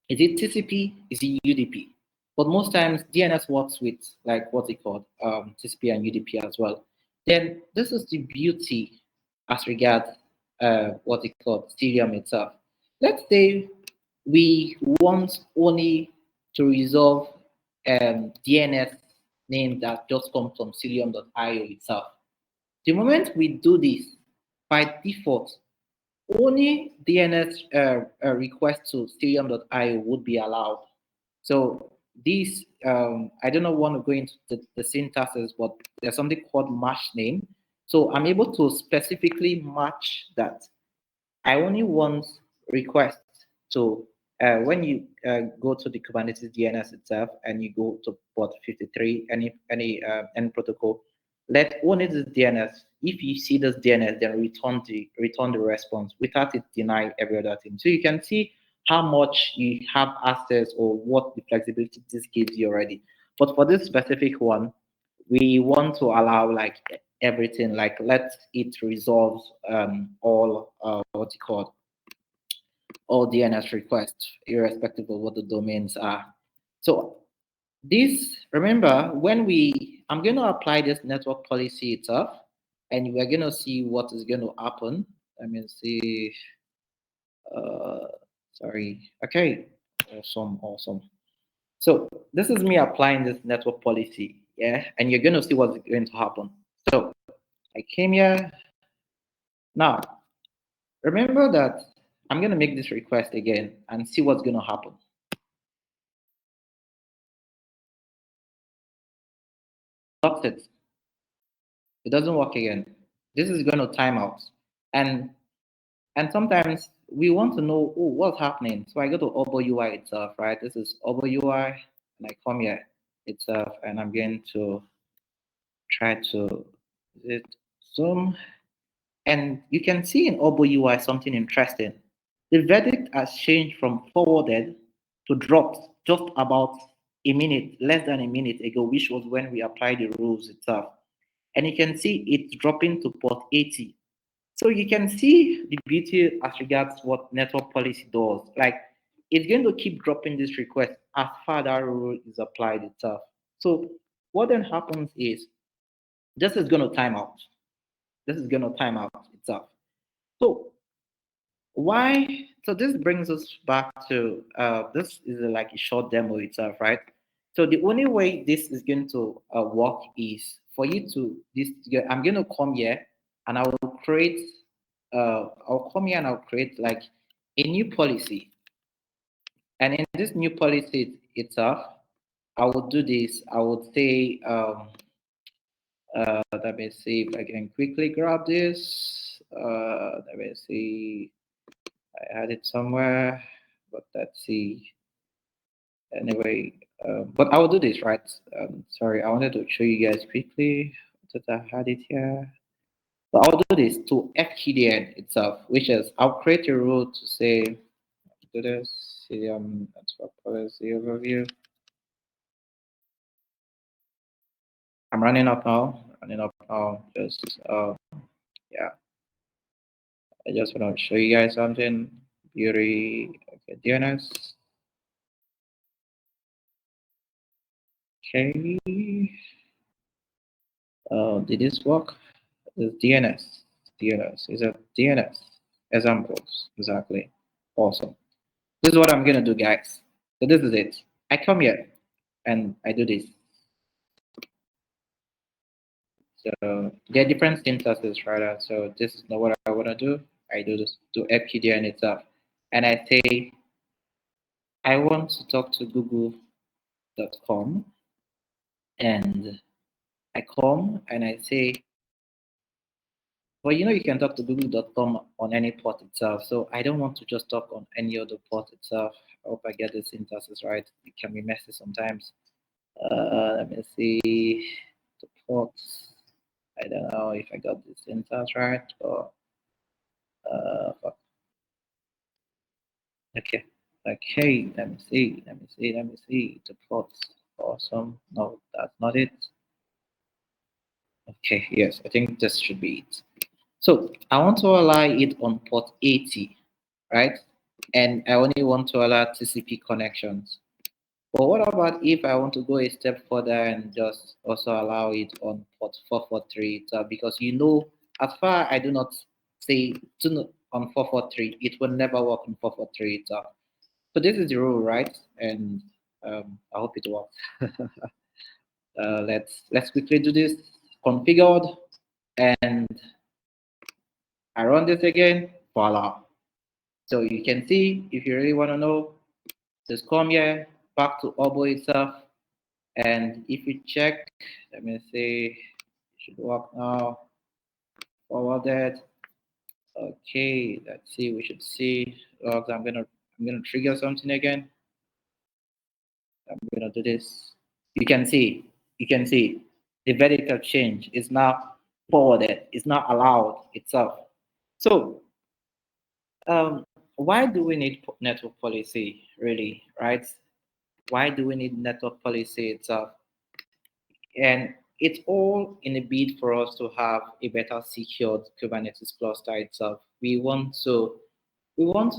Is it TCP? Is it UDP? But most times DNS works with like what's it called, TCP and UDP as well. Then this is the beauty as regards what's it called, Cilium itself. Let's say we want only to resolve DNS name that just comes from Cilium.io itself. The moment we do this, by default, only DNS request to Cilium.io would be allowed. So these, I don't know want to go into the syntaxes, but there's something called match name. So I'm able to specifically match that. I only want requests to, when you go to the Kubernetes DNS itself and you go to port 53, any protocol, let only this DNS. If you see this DNS, then return the response without it deny every other thing. So you can see how much you have access or what the flexibility this gives you already. But for this specific one, we want to allow like everything, like let it resolve all what's it called, all DNS requests, irrespective of what the domains are. So this, remember, I'm going to apply this network policy itself, and we're going to see what is going to happen. Let me see. Sorry. Okay. Awesome. So this is me applying this network policy, yeah, and you're going to see what's going to happen. So I came here. Now, remember that I'm going to make this request again and see what's going to happen. That's it. It doesn't work again. This is going to time out. And sometimes we want to know, oh, what's happening. So I go to Hubble UI itself, right? This is Hubble UI, and I come here itself, and I'm going to try to zoom. And you can see in Hubble UI something interesting. The verdict has changed from forwarded to dropped just about a minute, less than a minute ago, which was when we applied the rules itself. And you can see it's dropping to port 80. So you can see the beauty as regards what network policy does. Like it's going to keep dropping this request as far that rule is applied itself. So what then happens is this is going to time out. This is going to time out itself. So why? So this brings us back to this is like a short demo itself, right? So the only way this is going to work is for you to I'm going to come here and I will create. I'll come here and I'll create like a new policy, and in this new policy itself, I will do this. I would say, let me see if I can quickly grab this. Let me see. I had it somewhere, but let's see. Anyway, but I will do this, right? Sorry, I wanted to show you guys quickly that I had it here. So I'll do this to FQDN itself, which is I'll create a rule to say, do this, Cilium network policy overview. I'm running up now, just, yeah. I just want to show you guys something Security, okay, DNS. Okay. Did this work? It's DNS. DNS. Is it DNS? Examples. Exactly. Awesome. This is what I'm gonna do, guys. So this is it. I come here and I do this. So there are different syntaxes, right? So this is not what I want to do. I do this to FQDN itself. And I say, I want to talk to google.com. And I come and I say, well, you know, you can talk to google.com on any port itself. So I don't want to just talk on any other port itself. I hope I get the syntaxes right. It can be messy sometimes. Let me see the ports. I don't know if I got the syntax right, but okay. Okay, let me see the plots. Awesome. No, that's not it. Okay, yes, I think this should be it. So I want to allow it on port 80, right? And I only want to allow TCP connections. But what about if I want to go a step further and just also allow it on port 443? Because you know, as far I do not say on 443, it will never work on 443. So this is the rule, right? And I hope it works. Let's quickly do this. Configured, and I run this again. Voila. So you can see if you really want to know, just come here back to Hubble itself, and if you check, let me see, it should work now. Forwarded. Okay, let's see. We should see logs. I'm gonna trigger something again. I'm gonna do this. You can see the vertical change is now forwarded. It's not allowed itself. So why do we need network policy really, right? Why do we need network policy itself? And it's all in a bid for us to have a better secured Kubernetes cluster itself. We want to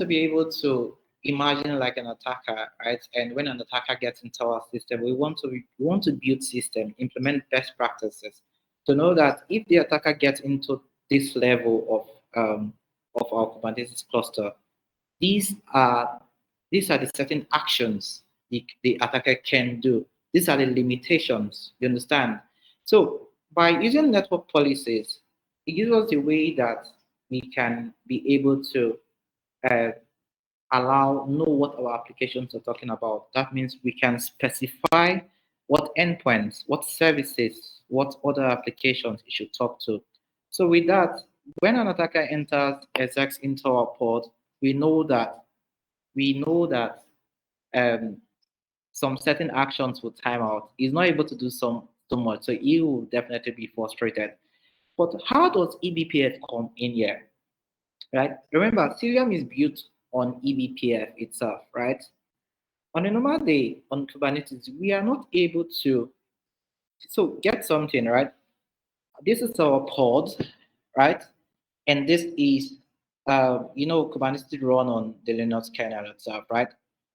be able to imagine like an attacker, right? And when an attacker gets into our system, we want to build system, implement best practices to know that if the attacker gets into this level of our Kubernetes cluster, these are the certain actions the attacker can do. These are the limitations. You understand? So by using network policies, it gives us the way that we can be able to uh, know what our applications are talking about. That means we can specify what endpoints, what services, what other applications it should talk to. So with that, when an attacker enters execs into our pod, we know that um, some certain actions will time out. He's not able to do so much, so he will definitely be frustrated. But how does eBPF come in here? Right? Remember, Cilium is built on eBPF itself, right? On a normal day on Kubernetes, we are not able to, so get something, right? This is our pod, right? And this is, Kubernetes run on the Linux kernel itself, right?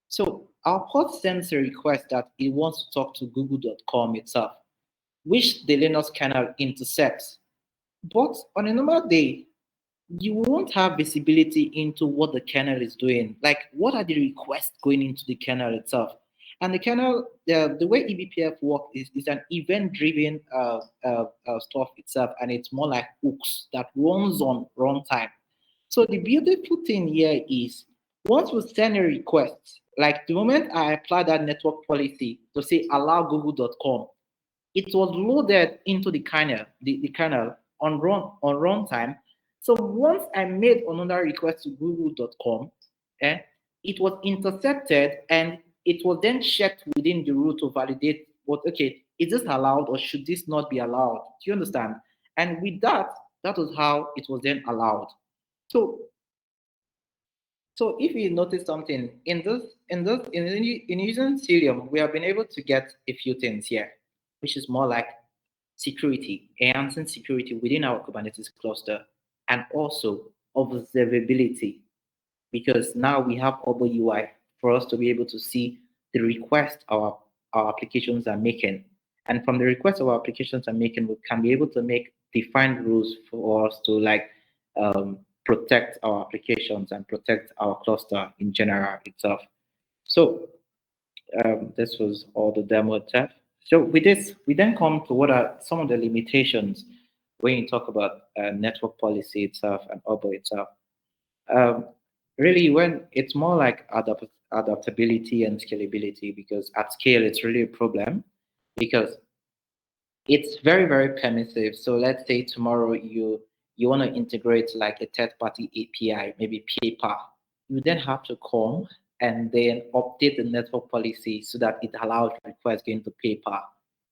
So our pod sends a request that it wants to talk to google.com itself, which the Linux kernel intercepts. But on a normal day, you won't have visibility into what the kernel is doing. Like, what are the requests going into the kernel itself? And the kernel, the way eBPF works is an event-driven stuff itself, and it's more like hooks that runs on runtime. So the beautiful thing here is, once we send a request, like the moment I apply that network policy to say allow google.com, it was loaded into the kernel, the kernel on runtime. So once I made another request to google.com, it was intercepted and it was then checked within the root to validate what, okay, is this allowed or should this not be allowed? Do you understand? And with that, that was how it was then allowed. So if you notice something in using Cilium, we have been able to get a few things here, which is more like security, enhancing security within our Kubernetes cluster, and also observability. because now we have Hubble UI for us to be able to see the request our applications are making. And from the request our applications are making, we can be able to make defined rules for us to like protect our applications and protect our cluster in general itself. So this was all the demo itself. So with this, we then come to what are some of the limitations when you talk about network policy itself and Hubble itself. Really, when it's more like adaptability and scalability, because at scale, it's really a problem because it's very, very permissive. So let's say tomorrow you want to integrate like a third-party API, maybe paper. You then have to come and then update the network policy so that it allows requests going to paper.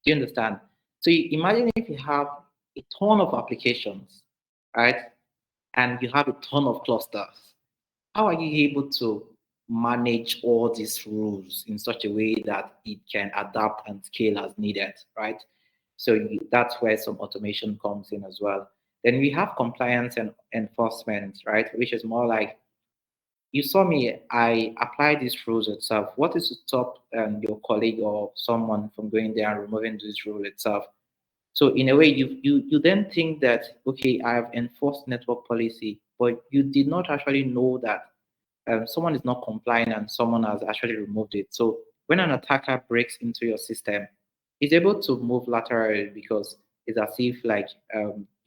Do you understand? So you imagine if you have a ton of applications, right? And you have a ton of clusters. How are you able to manage all these rules in such a way that it can adapt and scale as needed, right? So that's where some automation comes in as well. Then we have compliance and enforcement, right? Which is more like, you saw me, I apply these rules itself. What is to stop your colleague or someone from going there and removing this rule itself? So in a way, you then think that, okay, I have enforced network policy, but you did not actually know that someone is not complying and someone has actually removed it. So when an attacker breaks into your system, he's able to move laterally because it's as if like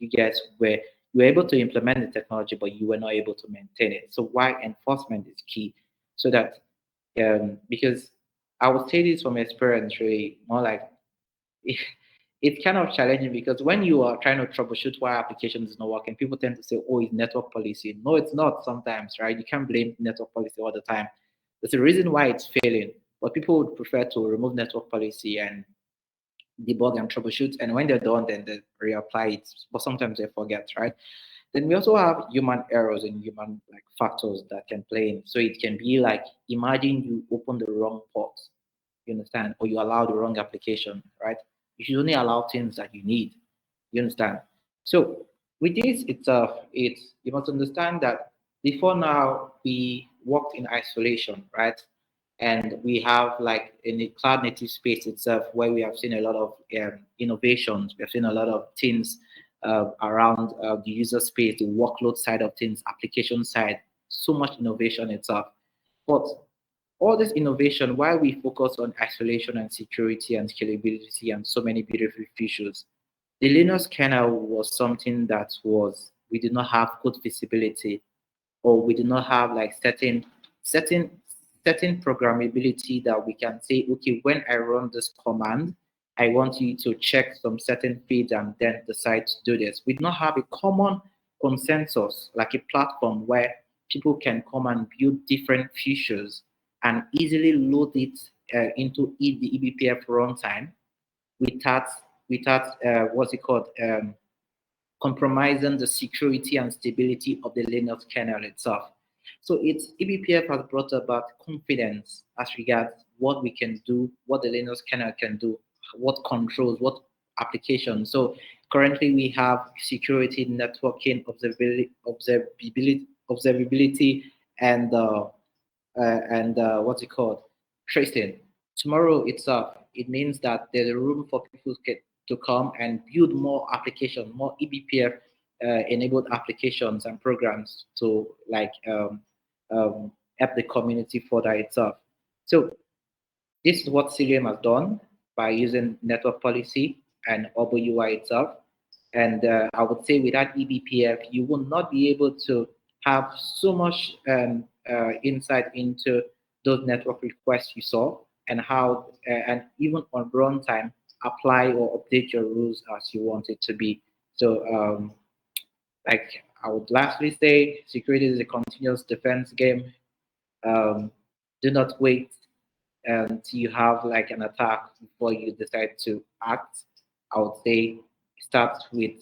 you guys were able to implement the technology, but you were not able to maintain it. So why enforcement is key, so that because I would say this from experience, really more like it's kind of challenging because when you are trying to troubleshoot why application is not working, people tend to say, oh, it's network policy. No, it's not sometimes, right? You can't blame network policy all the time. There's a reason why it's failing, but people would prefer to remove network policy and debug and troubleshoot. And when they're done, then they reapply it. But sometimes they forget, right? Then we also have human errors and human like factors that can play in. So it can be like, imagine you open the wrong port, you understand, or you allow the wrong application, right? You should only allow things that you need, you understand. So with this, it's you must understand that before now we worked in isolation, right? And we have like in the cloud native space itself where we have seen a lot of innovations. We have seen a lot of things around the user space, the workload side of things, application side, so much innovation itself. But all this innovation, why we focus on isolation and security and scalability and so many beautiful features, the Linux kernel was something that we did not have good visibility, or we did not have like certain programmability that we can say, okay, when I run this command, I want you to check some certain feeds and then decide to do this. We do not have a common consensus, like a platform where people can come and build different features and easily load it into the eBPF runtime without what's it called, compromising the security and stability of the Linux kernel itself. So eBPF has brought about confidence as regards what we can do, what the Linux kernel can do, what controls, what applications. So currently we have security, networking, observability, and what's it called, tracing. Tomorrow itself, it means that there's a room for people to come and build more applications, more eBPF enabled applications and programs to like help the community further itself. So this is what Cilium has done by using network policy and Hubble UI itself. And I would say without eBPF, you will not be able to have so much insight into those network requests you saw and how, and even on runtime, apply or update your rules as you want it to be. So, like I would lastly say, security is a continuous defense game. Do not wait until you have like an attack before you decide to act. I would say start with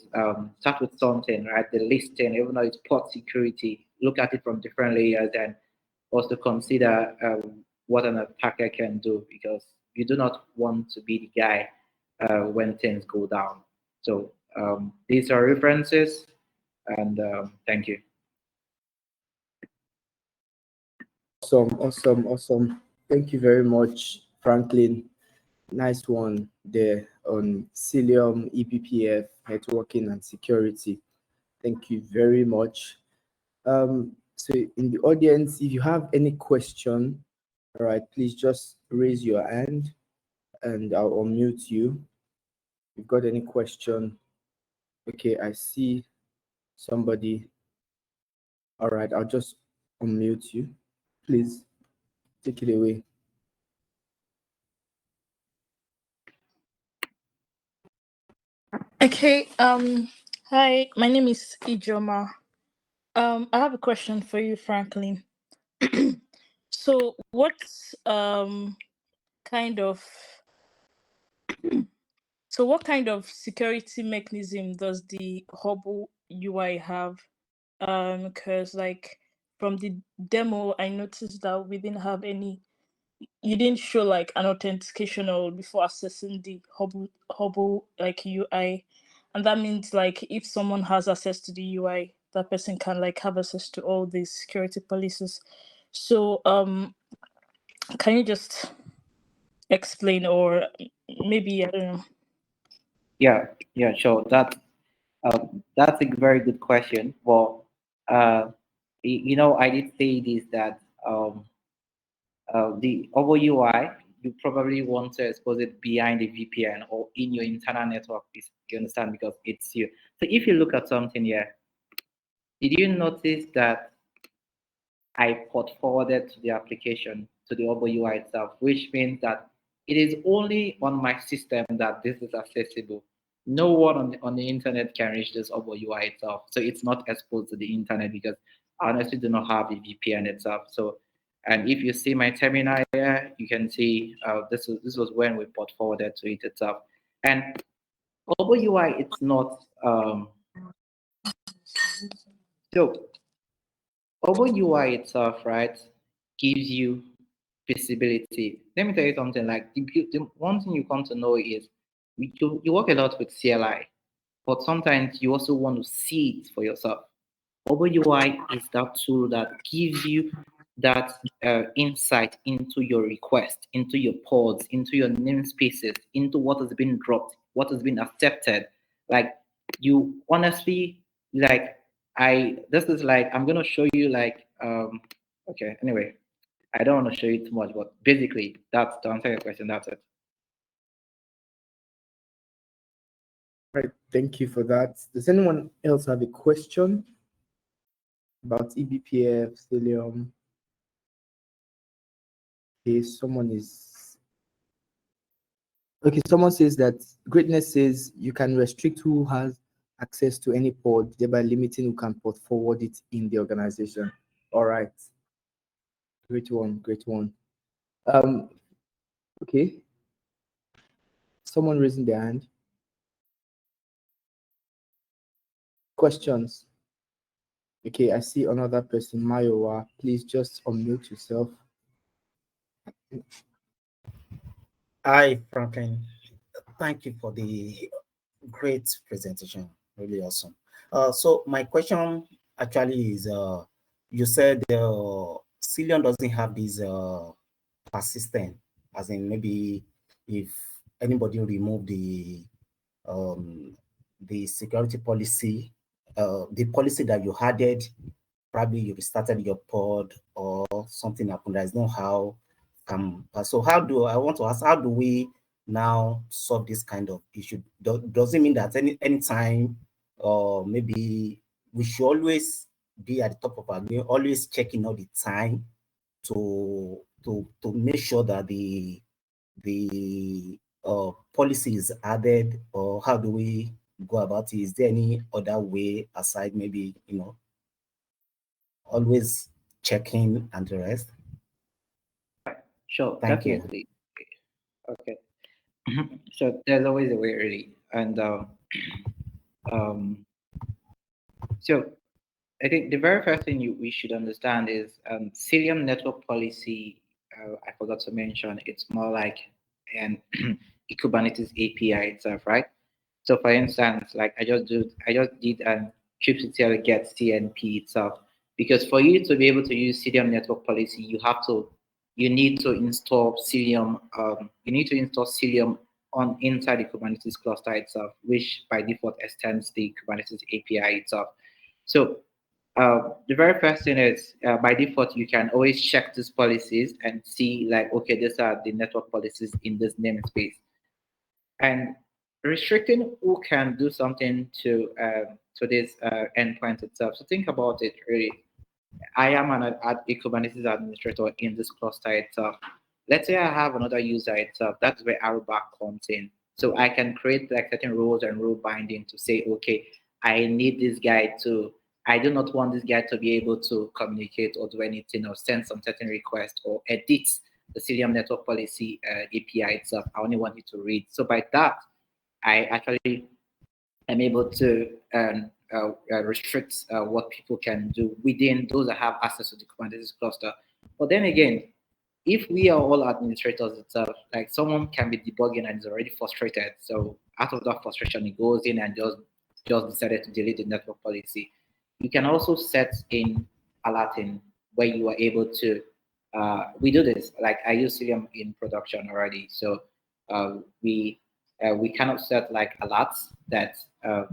something, right? The listing, even though it's port security, look at it from different layers and also consider what an attacker can do, because you do not want to be the guy when things go down. So these are references, and thank you. Awesome. Thank you very much, Franklin. Nice one there on Cilium, eBPF, networking, and security. Thank you very much. So in the audience, if you have any question, all right, please just raise your hand and I'll unmute you. If you've got any question, okay, I see somebody. All right, I'll just unmute you. Please take it away. Okay. Hi, my name is Ijoma. I have a question for you, Franklin. So, what kind of security mechanism does the Hubble UI have? Because like from the demo, I noticed that we didn't have any. You didn't show like an authentication or before accessing the Hubble like UI, and that means like if someone has access to the UI, that person can like have access to all these security policies. So can you just explain, or maybe I don't know? Yeah, sure. That's a very good question. Well, I did say this that the over UI, you probably want to expose it behind the VPN or in your internal network. You understand? Because it's you. So if you look at something here, did you notice that I port forwarded to the application to the Hubble UI itself, which means that it is only on my system that this is accessible. No one on the internet can reach this Hubble UI itself. So it's not exposed to the internet because I honestly do not have a VPN itself. So, and if you see my terminal here, you can see this was when we port forwarded to it itself. And Hubble UI, it's not so Hubble UI itself, right, gives you visibility. Let me tell you something. Like the one thing you come to know is you work a lot with CLI, but sometimes you also want to see it for yourself. Hubble UI is that tool that gives you that insight into your request, into your pods, into your namespaces, into what has been dropped, what has been accepted. Like you honestly, like this is like, I'm going to show you like, okay, anyway, I don't want to show you too much, but basically that's to answer your question, that's it. Right, thank you for that. Does anyone else have a question about eBPF, Cilium? Okay, someone says that Greatness says you can restrict who has access to any pod, thereby limiting who can port forward it in the organization. All right. Great one. Okay. Someone raising their hand. Questions? Okay, I see another person, Mayowa. Please just unmute yourself. Hi, Franklin. Thank you for the great presentation. Really awesome. So my question actually is, you said Cilium doesn't have this persistent, as in maybe if anybody remove the security policy, the policy that you added, probably you restarted your pod or something happened. There's no how. So I want to ask, how do we now solve this kind of issue? Does it mean that any time, or maybe we should always be at the top of our game, always checking all the time to make sure that the policy is added, or how do we go about it? Is there any other way aside, maybe, always checking and the rest? Sure, Thank definitely. Okay. So there's always a way, really. And so I think the very first thing we should understand is Cilium network policy. I forgot to mention, it's more like an Kubernetes API itself, right? So for instance, like I just did kubectl get CNP itself. because for you to be able to use Cilium network policy, you need to install Cilium. You need to install Cilium on inside the Kubernetes cluster itself, which by default extends the Kubernetes API itself. So the very first thing is, by default, you can always check these policies and see like, okay, these are the network policies in this namespace. And restricting who can do something to this endpoint itself. So think about it really. I am a Kubernetes administrator in this cluster itself. Let's say I have another user itself. That's where Aruba comes in. So I can create like certain rules and rule binding to say, okay, I need this guy to, I do not want this guy to be able to communicate or do anything or send some certain request or edit the Cilium network policy API itself. I only want you to read. So by that, I actually am able to restrict what people can do within those that have access to the Kubernetes cluster. But then again, if we are all administrators itself, like someone can be debugging and is already frustrated. So out of that frustration, he goes in and just decided to delete the network policy. You can also set in alerting where you are able to, we do this, like I use Cilium in production already. So we cannot set like alerts that I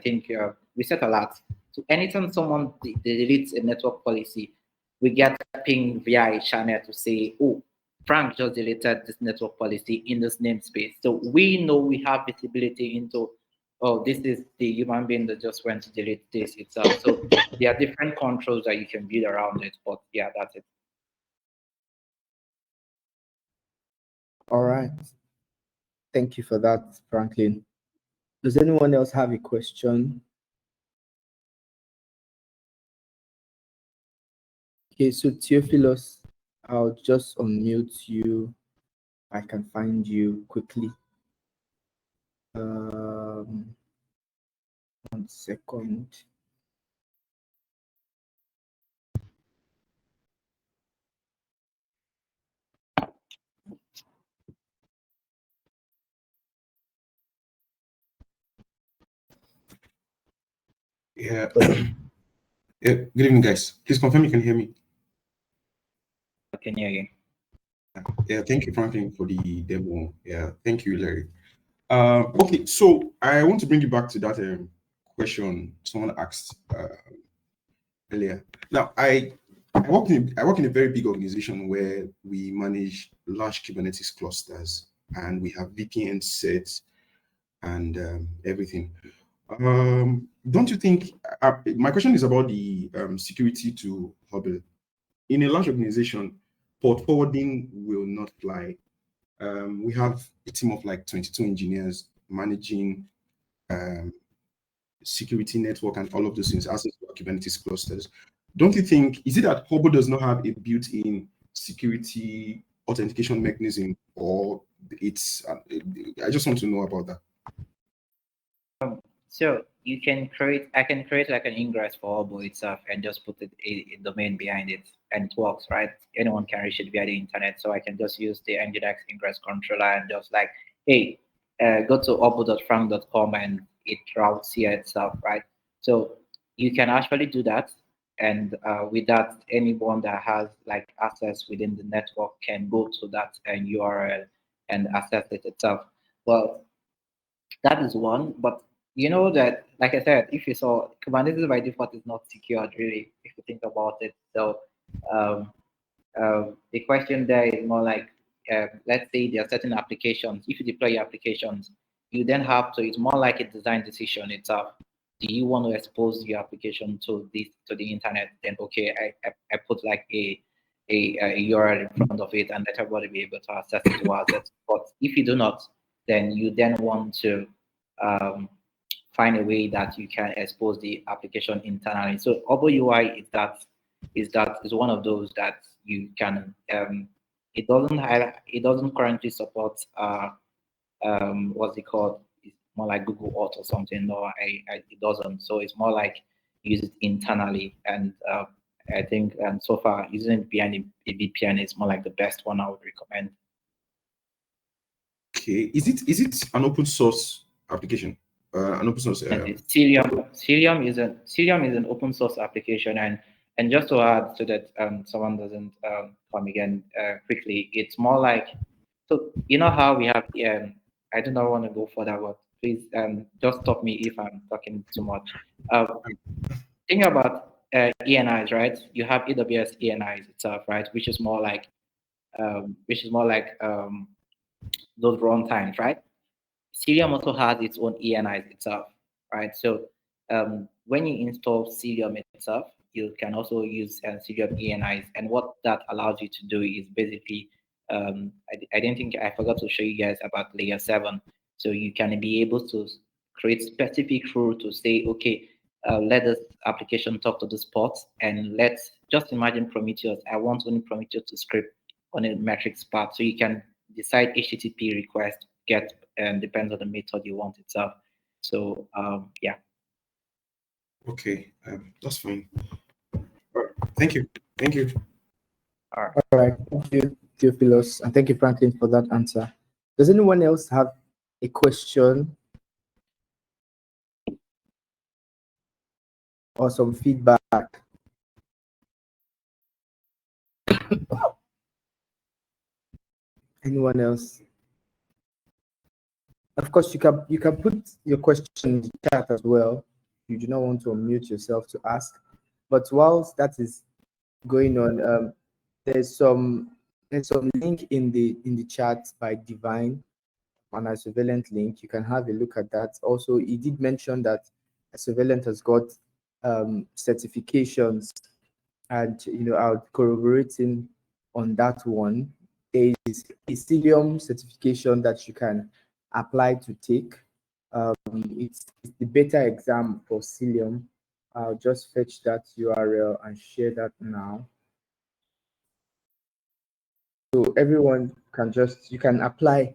think we set alerts. So anytime someone deletes a network policy, we get a ping via a channel to say, oh, Frank just deleted this network policy in this namespace. So we know we have visibility into, oh, this is the human being that just went to delete this itself. So there are different controls that you can build around it, but yeah, that's it. All right. Thank you for that, Franklin. Does anyone else have a question? Okay, so Theophilus, I'll just unmute you. I can find you quickly. 1 second. Yeah. Yeah. Good evening, guys. Please confirm you can hear me. I can hear you. Yeah. Thank you, Franklin, for the demo. Yeah. Thank you, Larry. Okay. So I want to bring you back to that question someone asked earlier. Now, I work in a very big organization where we manage large Kubernetes clusters and we have VPN sets and everything. Don't you think, my question is about the security to Hubble. In a large organization, port forwarding will not fly. We have a team of like 22 engineers managing security network and all of those things, access to Kubernetes clusters. Don't you think, is it that Hubble does not have a built-in security authentication mechanism, or it's, I just want to know about that. So you can I can create like an ingress for Hubble itself and just put a domain behind it, and it works, right? Anyone can reach it via the internet. So I can just use the Nginx ingress controller and just like, hey, go to hubble.frank.com and it routes here itself, right? So you can actually do that. And with that, anyone that has like access within the network can go to that URL and access it itself. Well, that is one, but you know that, like I said, if you saw, Kubernetes by default is not secured really, if you think about it. So the question there is more like, let's say there are certain applications. If you deploy your applications, you then have to, it's more like a design decision itself. Do you want to expose your application to the internet? Then okay, I put like a URL in front of it and let everybody be able to access it to it. But if you do not, then you then want to find a way that you can expose the application internally. So Hubble UI is one of those that you can. It doesn't currently support what's it called? It's more like Google Auth or something. No, it doesn't. So it's more like use it internally, and I think so far using it behind a VPN is more like the best one I would recommend. Okay, is it an open source application? an open source. Cilium is an open source application, and just to add so that someone doesn't come again quickly, it's more like, so you know how we have I do not want to go further, but please just stop me if I'm talking too much. Think about ENIs, right? You have AWS ENIs itself, right? Which is more like those runtimes, right? Cilium also has its own ENIs itself, right? So when you install Cilium itself, you can also use Cilium ENIs. And what that allows you to do is basically, I didn't think I forgot to show you guys about layer 7. So you can be able to create specific rule to say, okay, let this application talk to this port, and let's just imagine Prometheus. I want only Prometheus to script on a metrics part. So you can decide HTTP request, get, and depends on the method you want itself. So yeah. Okay, that's fine. All right. Thank you. Thank you. All right. Thank you, Theophilus, and thank you, Franklin, for that answer. Does anyone else have a question or some feedback? Anyone else? Of course, you can put your question in the chat as well. You do not want to unmute yourself to ask. But whilst that is going on, there's some link in the chat by Divine, an Isovalent link. You can have a look at that. Also, he did mention that Isovalent has got certifications, and I'll corroborating on that one. There is a Cilium certification that you can apply to take. It's the beta exam for Cilium. I'll just fetch that URL and share that now. So everyone can you can apply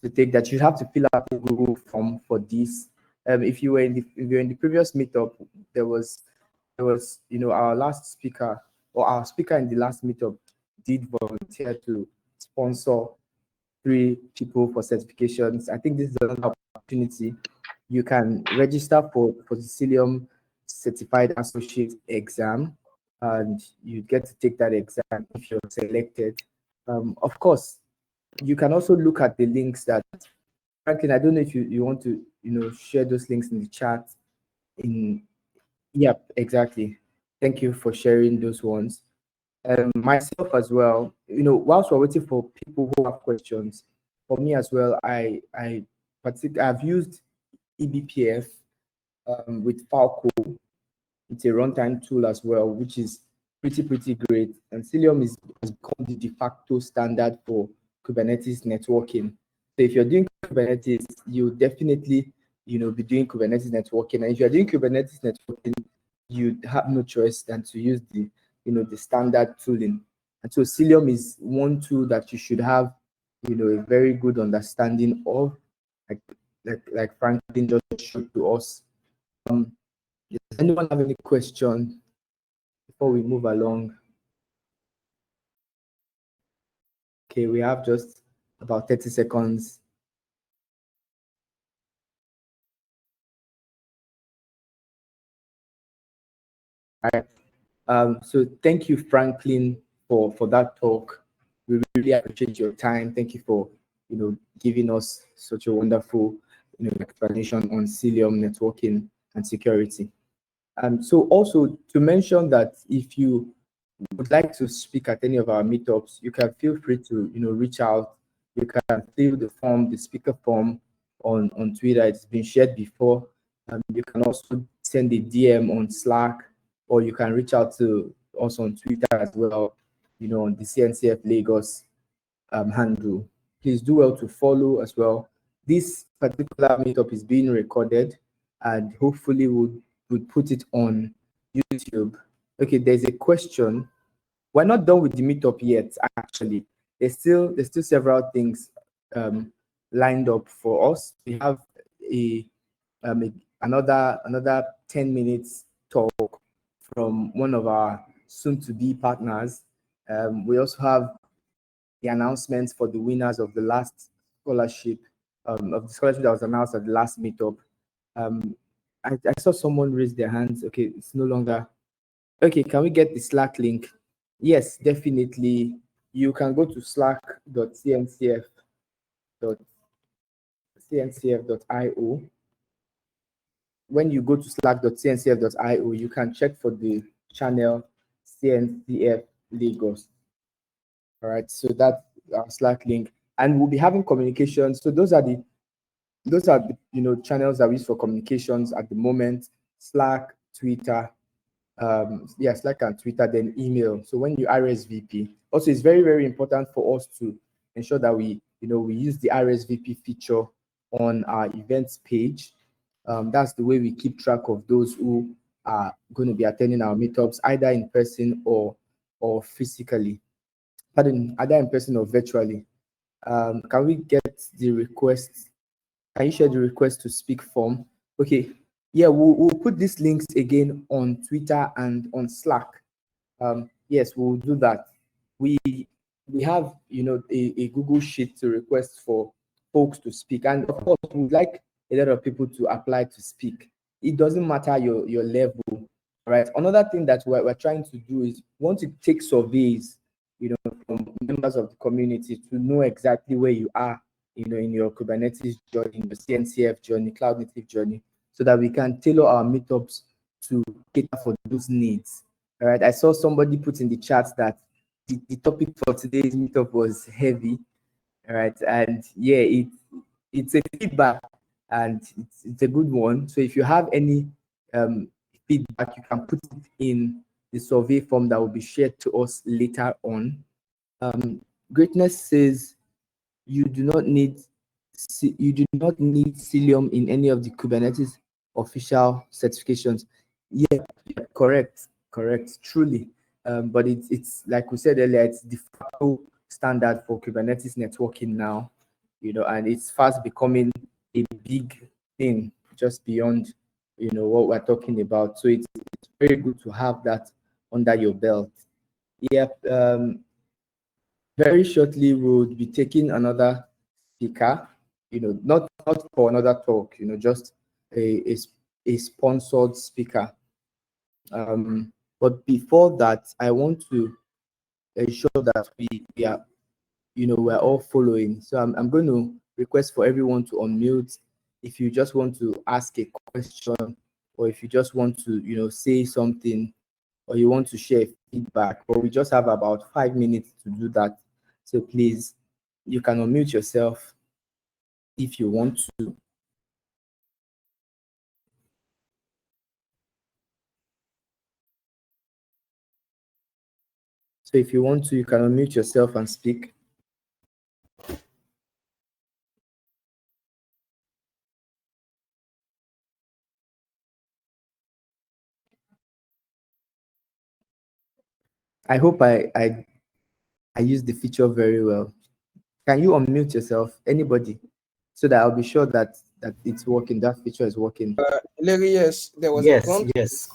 to take that. You have to fill out a Google form for this. If you were in the previous meetup, there was our last speaker, or our speaker in the last meetup, did volunteer to sponsor 3 people for certifications. I think this is another opportunity. You can register for the Cilium Certified Associate exam, and you get to take that exam if you're selected. Of course, you can also look at the links that, Franklin, I don't know if you want to share those links in the chat. Yep, exactly. Thank you for sharing those ones. Myself as well, whilst we're waiting for people who have questions, for me as well, I've used eBPF with Falco. It's a runtime tool as well, which is pretty great. And Cilium has become the de facto standard for Kubernetes networking. So if you're doing Kubernetes, you definitely be doing Kubernetes networking. And if you're doing Kubernetes networking, you have no choice than to use the standard tooling. And so Cilium is one tool that you should have a very good understanding of, like Franklin just showed to us. Does anyone have any question before we move along? Okay, we have just about 30 seconds. All right. So thank you, Franklin, for that talk. We really appreciate your time. Thank you for giving us such a wonderful explanation on Cilium networking and security. So also to mention that if you would like to speak at any of our meetups, you can feel free to reach out. You can fill the form, the speaker form on Twitter. It's been shared before. You can also send a DM on Slack, or you can reach out to us on Twitter as well, on the CNCF Lagos handle. Please do well to follow as well. This particular meetup is being recorded, and hopefully we'll put it on YouTube. Okay, there's a question. We're not done with the meetup yet, actually. There's still several things lined up for us. We have another 10 minutes talk from one of our soon-to-be partners. We also have the announcements for the winners of the last scholarship, that was announced at the last meetup. I saw someone raise their hands. Okay, it's no longer. Okay, can we get the Slack link? Yes, definitely. You can go to slack.cncf.cncf.io. When you go to slack.cncf.io, you can check for the channel CNCF Lagos. All right, so that's our Slack link, and we'll be having communication. So those are the channels that we use for communications at the moment: Slack, Twitter, Slack and Twitter, then email. So when you RSVP, also it's very, very important for us to ensure that we use the RSVP feature on our events page. That's the way we keep track of those who are going to be attending our meetups, either in person or physically. Pardon, either in person or virtually. Can we get the request? Can you share the request to speak form? Okay. Yeah, we'll put these links again on Twitter and on Slack. Yes, we'll do that. We have a Google Sheet to request for folks to speak, and of course we'd like a lot of people to apply to speak. It doesn't matter your level, right? Another thing that we're trying to do is want to take surveys, from members of the community to know exactly where you are, in your Kubernetes journey, in your CNCF journey, cloud native journey, so that we can tailor our meetups to cater for those needs. All right. I saw somebody put in the chat that the topic for today's meetup was heavy. All right. And yeah, it's a feedback, and it's a good one. So if you have any feedback, you can put it in the survey form that will be shared to us later on. Greatness says you do not need Cilium in any of the Kubernetes official certifications. Yeah, correct, truly. But it's like we said earlier, it's de facto standard for Kubernetes networking now, and it's fast becoming a big thing just beyond, what we're talking about. So it's very good to have that under your belt. Yep. Very shortly, we'll be taking another speaker, not for another talk, just a sponsored speaker. But before that, I want to ensure that we are, we're all following. So I'm going to request for everyone to unmute if you just want to ask a question, or if you just want to, say something, or you want to share feedback. But we just have about 5 minutes to do that. So please, you can unmute yourself if you want to. So if you want to, you can unmute yourself and speak. I hope I use the feature very well. Can you unmute yourself, anybody, so that I'll be sure that it's working, that feature is working? Larry, yes, there was a prompt. Yes.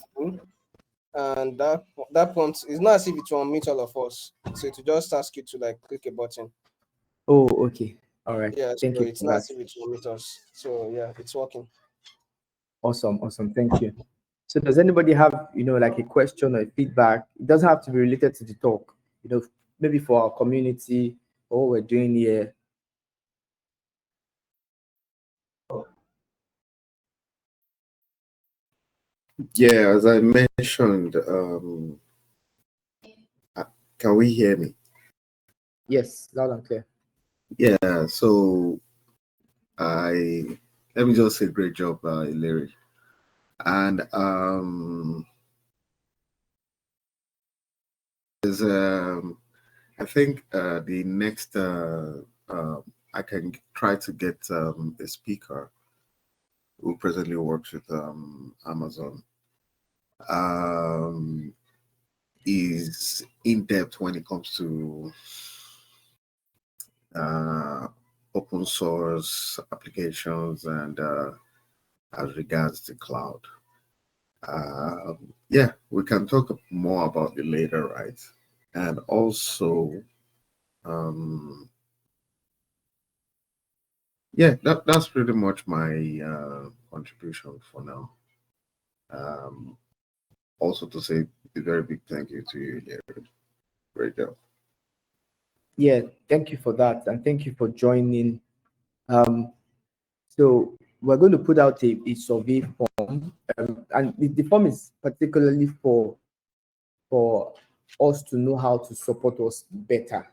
And that prompt is not as if it will unmute all of us. So it will just ask you to click a button. Oh, okay. All right. Yeah, Thank so you it's for not that. as if it will unmute us. So yeah, it's working. Awesome. Thank you. So does anybody have, like a question or a feedback? It doesn't have to be related to the talk, maybe for our community or what we're doing here. Yeah, as I mentioned, can we hear me? Yes, loud and clear. Yeah, so let me just say great job, Larry. And there's I think the next I can try to get a speaker who presently works with Amazon. Is in depth when it comes to open source applications and as regards to cloud. Yeah, we can talk more about it later, right? And also, yeah, that's pretty much my contribution for now. Also to say a very big thank you to you, Larry. Great job. Yeah, thank you for that, and thank you for joining. So we're going to put out a survey form, and the form is particularly for us to know how to support us better,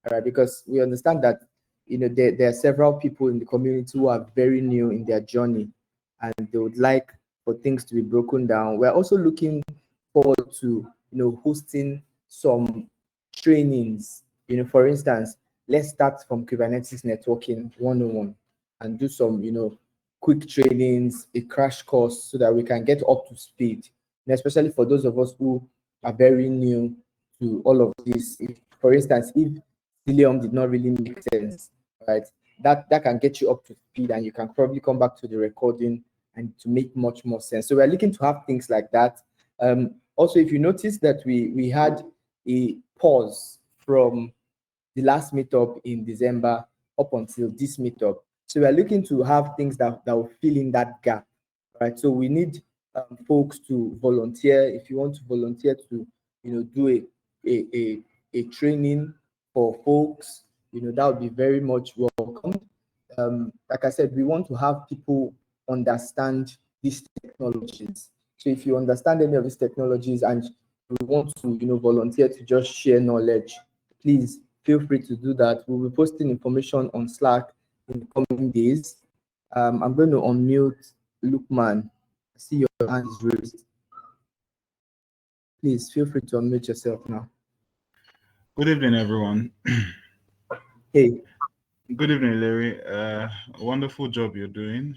all right? Because we understand that there are several people in the community who are very new in their journey, and they would like for things to be broken down. We're also looking forward to hosting some trainings. For instance, let's start from Kubernetes networking 101 and do some quick trainings, a crash course, so that we can get up to speed, and especially for those of us who are very new to all of this. For instance, if Cilium did not really make sense, right, that can get you up to speed, and you can probably come back to the recording and to make much more sense. So we're looking to have things like that. Also, if you notice that we had a pause from the last meetup in December up until this meetup, so we are looking to have things that will fill in that gap, right? So we need folks to volunteer. If you want to volunteer to do a training for folks, that would be very much welcome. Like I said, we want to have people understand these technologies. So if you understand any of these technologies and you want to volunteer to just share knowledge, please feel free to do that. We'll be posting information on Slack in the coming days. I'm going to unmute Lukman. I see your hand is raised. Please feel free to unmute yourself now. Good evening, everyone. Hey. Good evening, Larry. Wonderful job you're doing.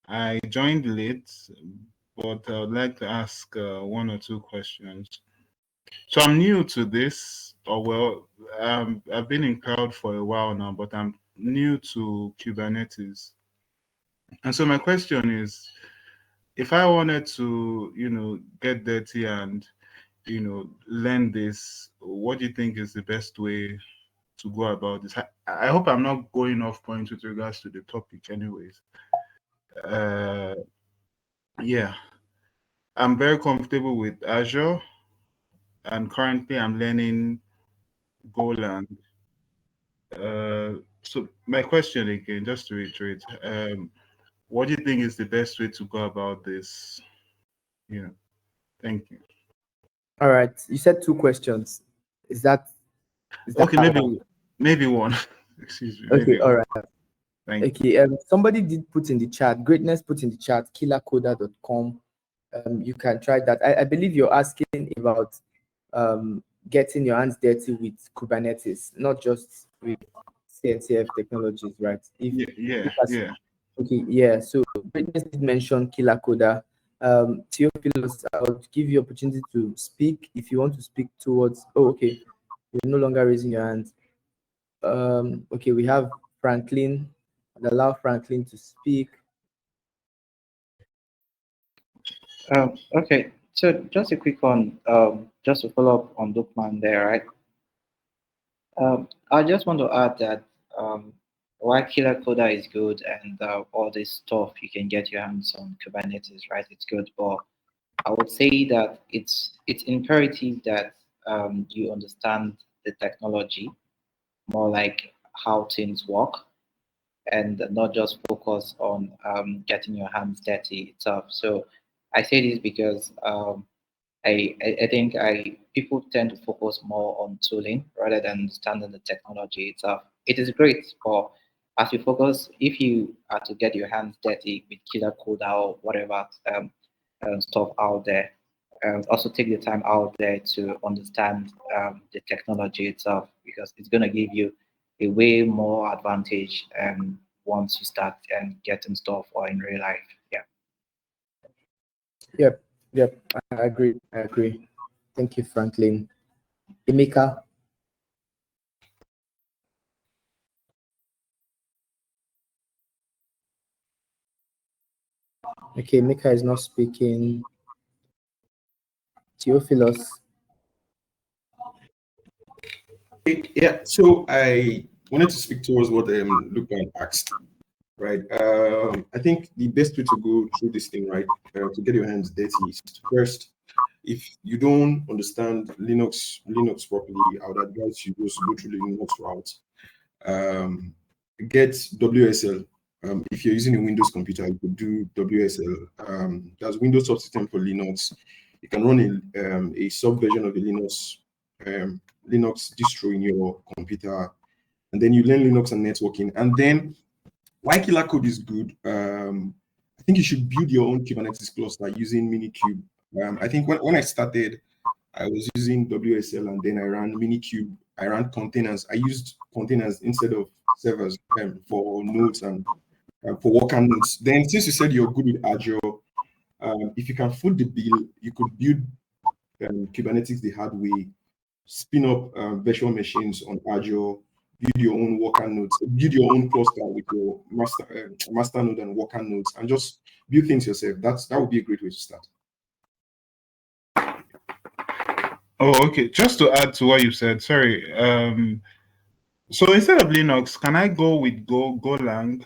I joined late, but I would like to ask one or two questions. So I'm new to this, I've been in cloud for a while now, but I'm new to Kubernetes. And so my question is, if I wanted to, get dirty and, learn this, what do you think is the best way to go about this? I hope I'm not going off point with regards to the topic anyways. Yeah, I'm very comfortable with Azure, and currently I'm learning Golang. So my question again, just to reiterate, what do you think is the best way to go about this? Thank you. All right, you said two questions. Is that okay? Maybe one. Excuse me. Okay, all right. Thank you. Somebody did put in the chat. Greatness put in the chat. killercoder.com. You can try that. I believe you're asking about getting your hands dirty with Kubernetes, not just with CNCF technologies, right? Yeah. Okay, yeah. So Greatness did mention Killer Coder. Theophilus, I'll give you opportunity to speak if you want to speak towards. Oh, okay. You're no longer raising your hand. Okay, we have Franklin. I'll allow Franklin to speak. Okay, so just a quick one, just to follow up on Lukman there, right? I just want to add that while Killer Coda is good and all this stuff you can get your hands on Kubernetes, right? It's good, but I would say that it's imperative that you understand the technology more, like how things work, and not just focus on getting your hands dirty itself. So I say this because I think people tend to focus more on tooling rather than understanding the technology itself. It is great, but as you focus, if you are to get your hands dirty with killer code or whatever stuff out there, also take the time out there to understand the technology itself, because it's going to give you a way more advantage once you start getting stuff or in real life. Yeah. Yep. I agree. Thank you, Franklin. Emeka. Okay, Emeka is not speaking. Theophilus. Yeah, so I wanted to speak towards what Lukman asked. right? I think the best way to go through this thing, right, to get your hands dirty is first, if you don't understand Linux properly, I would advise you just go through the Linux route. Get WSL. If you're using a Windows computer, you could do WSL. That's Windows subsystem for Linux. You can run a sub-version of a Linux distro in your computer, and then you learn Linux and networking. And then, why Killer Code is good, I think you should build your own Kubernetes cluster using Minikube. I think when I started, I was using WSL, and then I ran Minikube. I ran containers. I used containers instead of servers for nodes and for worker nodes. Then, since you said you're good with Azure, if you can foot the bill, you could build Kubernetes the hard way, spin up virtual machines on Azure, build your own worker nodes, build your own cluster with your master node and worker nodes, and just build things yourself. That would be a great way to start. Oh, okay. Just to add to what you said, sorry. So instead of Linux, can I go with Golang?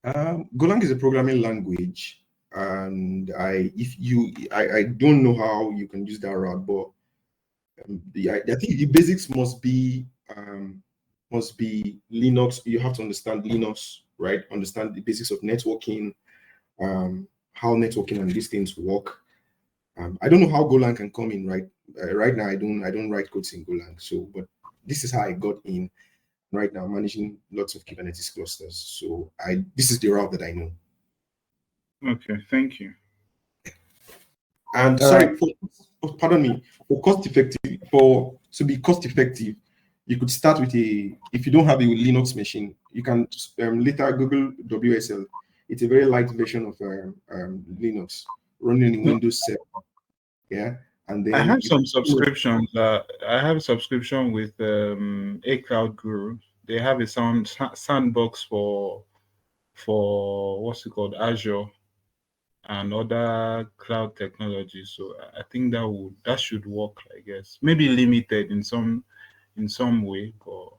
Golang is a programming language, and I don't know how you can use that route, but I think the basics must be Linux. You have to understand Linux, right? Understand the basics of networking, how networking and these things work. I don't know how Golang can come in right now. I don't write codes in Golang, so but this is how I got in. Right now, managing lots of Kubernetes clusters. So this is the route that I know. Okay, thank you. And sorry, pardon me, to be cost effective, you could start with if you don't have a Linux machine, you can later Google WSL. It's a very light version of Linux running in Windows 7. Yeah. And then I have some subscriptions. I have a subscription with A Cloud Guru. They have a sandbox for what's it called, Azure and other cloud technologies. So I think that should work, I guess. Maybe limited in some way, but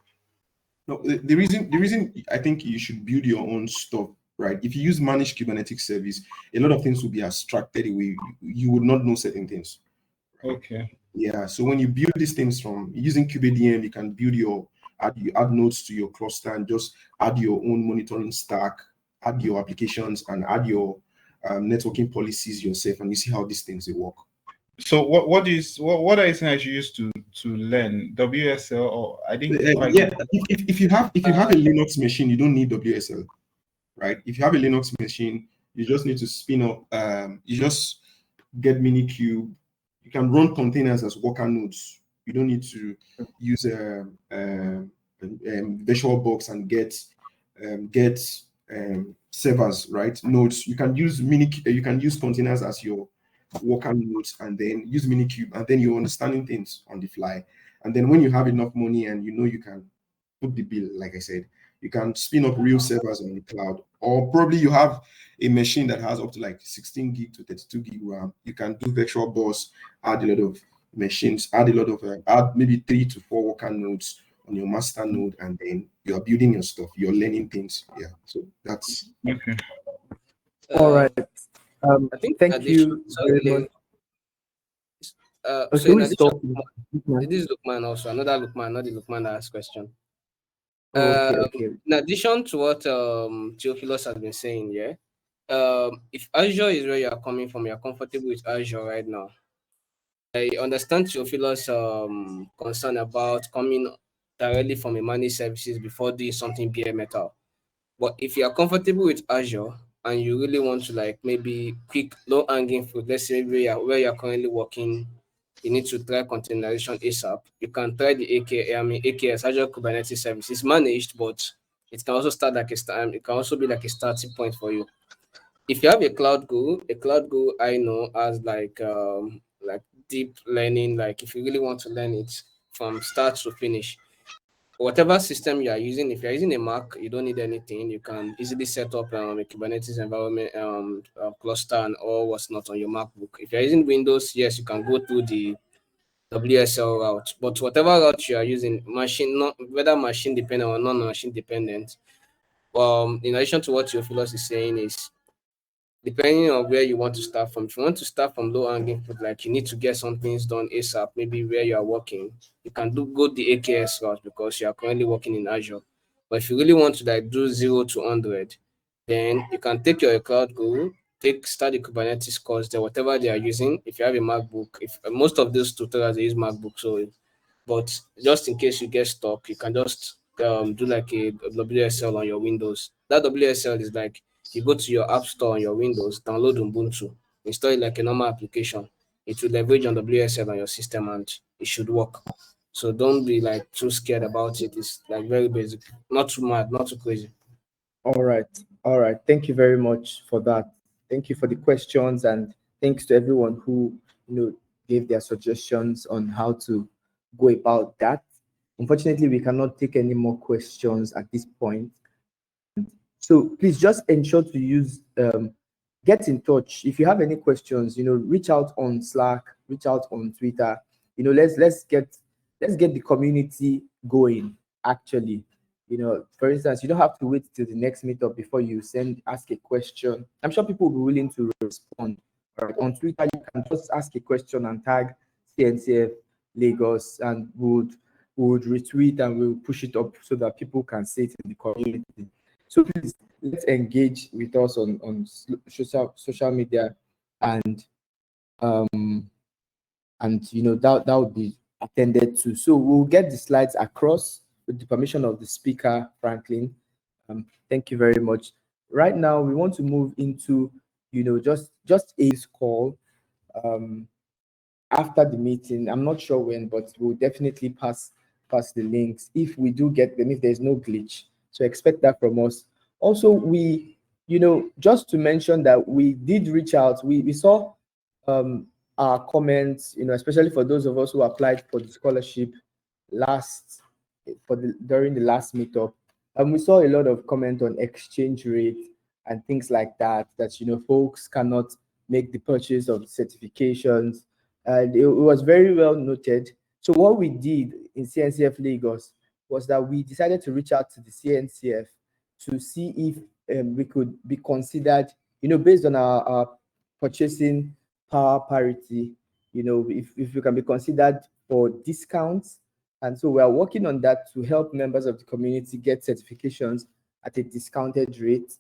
no. The reason I think you should build your own stuff, right? If you use managed Kubernetes service, a lot of things will be abstracted away. You would not know certain things. Okay. Yeah. So when you build these things from using KubeADM, you can build you add nodes to your cluster and just add your own monitoring stack, add your applications, and add your networking policies yourself, and you see how these things they work. So what are you saying I should use to learn WSL? Or I didn't quite if you have a Linux machine, you don't need WSL, right? If you have a Linux machine, you just need to spin up. You just get Minikube. You can run containers as worker nodes. You don't need to use VirtualBox and get servers, right? Nodes. You can use You can use containers as your worker nodes, and then use Minikube, and then you're understanding things on the fly. And then when you have enough money and you know you can put the bill, like I said, you can spin up real servers on the cloud, or probably you have a machine that has up to like 16 gig to 32 gig RAM. You can do VirtualBox, add a lot of machines, add maybe 3 to 4 worker nodes on your master node, and then you are building your stuff, you're learning things. Yeah, so that's okay. All right. I think thank you very much. So in addition, this is Lukman also, another Lukman, not the Lukman that asked question. Okay. In addition to what Theophilus has been saying, yeah, if Azure is where you are coming from, you are comfortable with Azure right now. I understand Theophilus' concern about coming directly from a managed services before doing something bare metal. But if you are comfortable with Azure and you really want to like maybe quick low hanging fruit, let's say where you are currently working, you need to try containerization ASAP. You can try the AKS, Azure Kubernetes Service. It's managed, but it can also start like it can also be like a starting point for you. If you have a cloud guru I know has like deep learning, like if you really want to learn it from start to finish, whatever system you are using, if you're using a Mac, you don't need anything. You can easily set up a Kubernetes environment, cluster and all what's not on your MacBook. If you're using Windows, yes, you can go through the WSL route. But whatever route you are using, whether machine dependent or non-machine dependent, In addition to what Theophilus is saying is, depending on where you want to start from. If you want to start from low hanging fruit, like you need to get some things done ASAP, maybe where you are working, you can go the AKS route because you are currently working in Azure. But if you really want to like do 0 to 100, then you can take your cloud guru, start the Kubernetes course there, whatever they are using. If you have a MacBook, if most of those tutorials they use MacBook, so but just in case you get stuck, you can just do like a WSL on your Windows. That WSL is like you go to your app store on your Windows, download Ubuntu, install it like a normal application. It will leverage on WSL on your system and it should work. So don't be like too scared about it. It's like very basic, not too mad, not too crazy. All right. All right. Thank you very much for that. Thank you for the questions, and thanks to everyone who gave their suggestions on how to go about that. Unfortunately, we cannot take any more questions at this point. So please just ensure to use get in touch. If you have any questions, reach out on Slack, reach out on Twitter. Let's get the community going. Actually, for instance, you don't have to wait till the next meetup before you ask a question. I'm sure people will be willing to respond. All right. On Twitter, you can just ask a question and tag CNCF Lagos, and we would retweet and we'll push it up so that people can see it in the community. So please, let's engage with us on social media, and that would be attended to. So we'll get the slides across with the permission of the speaker, Franklin. Thank you very much. Right now, we want to move into just a call after the meeting. I'm not sure when, but we'll definitely pass the links if we do get them, if there's no glitch. So expect that from us. Also, we, just to mention that we did reach out. We saw our comments, especially for those of us who applied for the scholarship during the last meetup. And we saw a lot of comment on exchange rate and things like that, folks cannot make the purchase of certifications. And it was very well noted. So what we did in CNCF Lagos was that we decided to reach out to the CNCF to see if we could be considered, based on our purchasing power parity, if we can be considered for discounts. And so we are working on that to help members of the community get certifications at a discounted rate.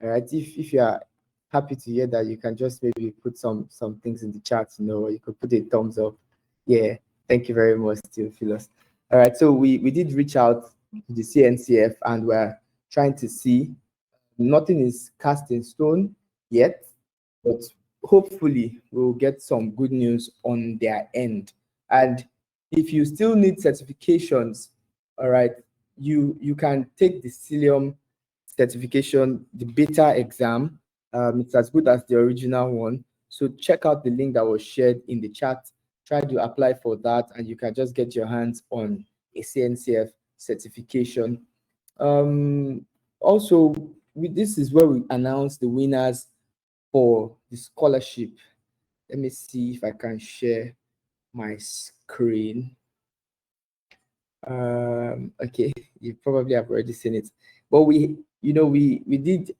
All right. If you are happy to hear that, you can just maybe put some things in the chat, or you could put a thumbs up. Yeah. Thank you very much, Theophilus. All right. So we did reach out to the CNCF, and we're trying to see. Nothing is cast in stone yet, but hopefully we'll get some good news on their end. And if you still need certifications, all right, you can take the Cilium certification, the beta exam. It's as good as the original one. So check out the link that was shared in the chat. Try to apply for that, and you can just get your hands on a CNCF certification. Also, this is where we announce the winners for the scholarship. Let me see if I can share my screen. Okay, you probably have already seen it, but we did.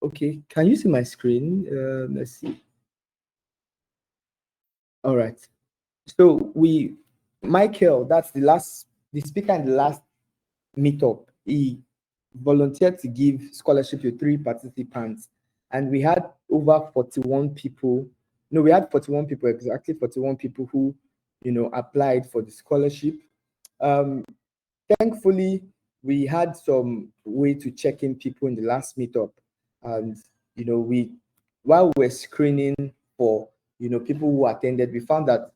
Okay, can you see my screen? Let's see. All right. So Michael, that's the speaker in the last meetup. He volunteered to give scholarship to 3 participants, and we had over 41 people. No, we had 41 people, exactly 41 people who, applied for the scholarship. Thankfully, we had some way to check in people in the last meetup, and while we're screening for people who attended, we found that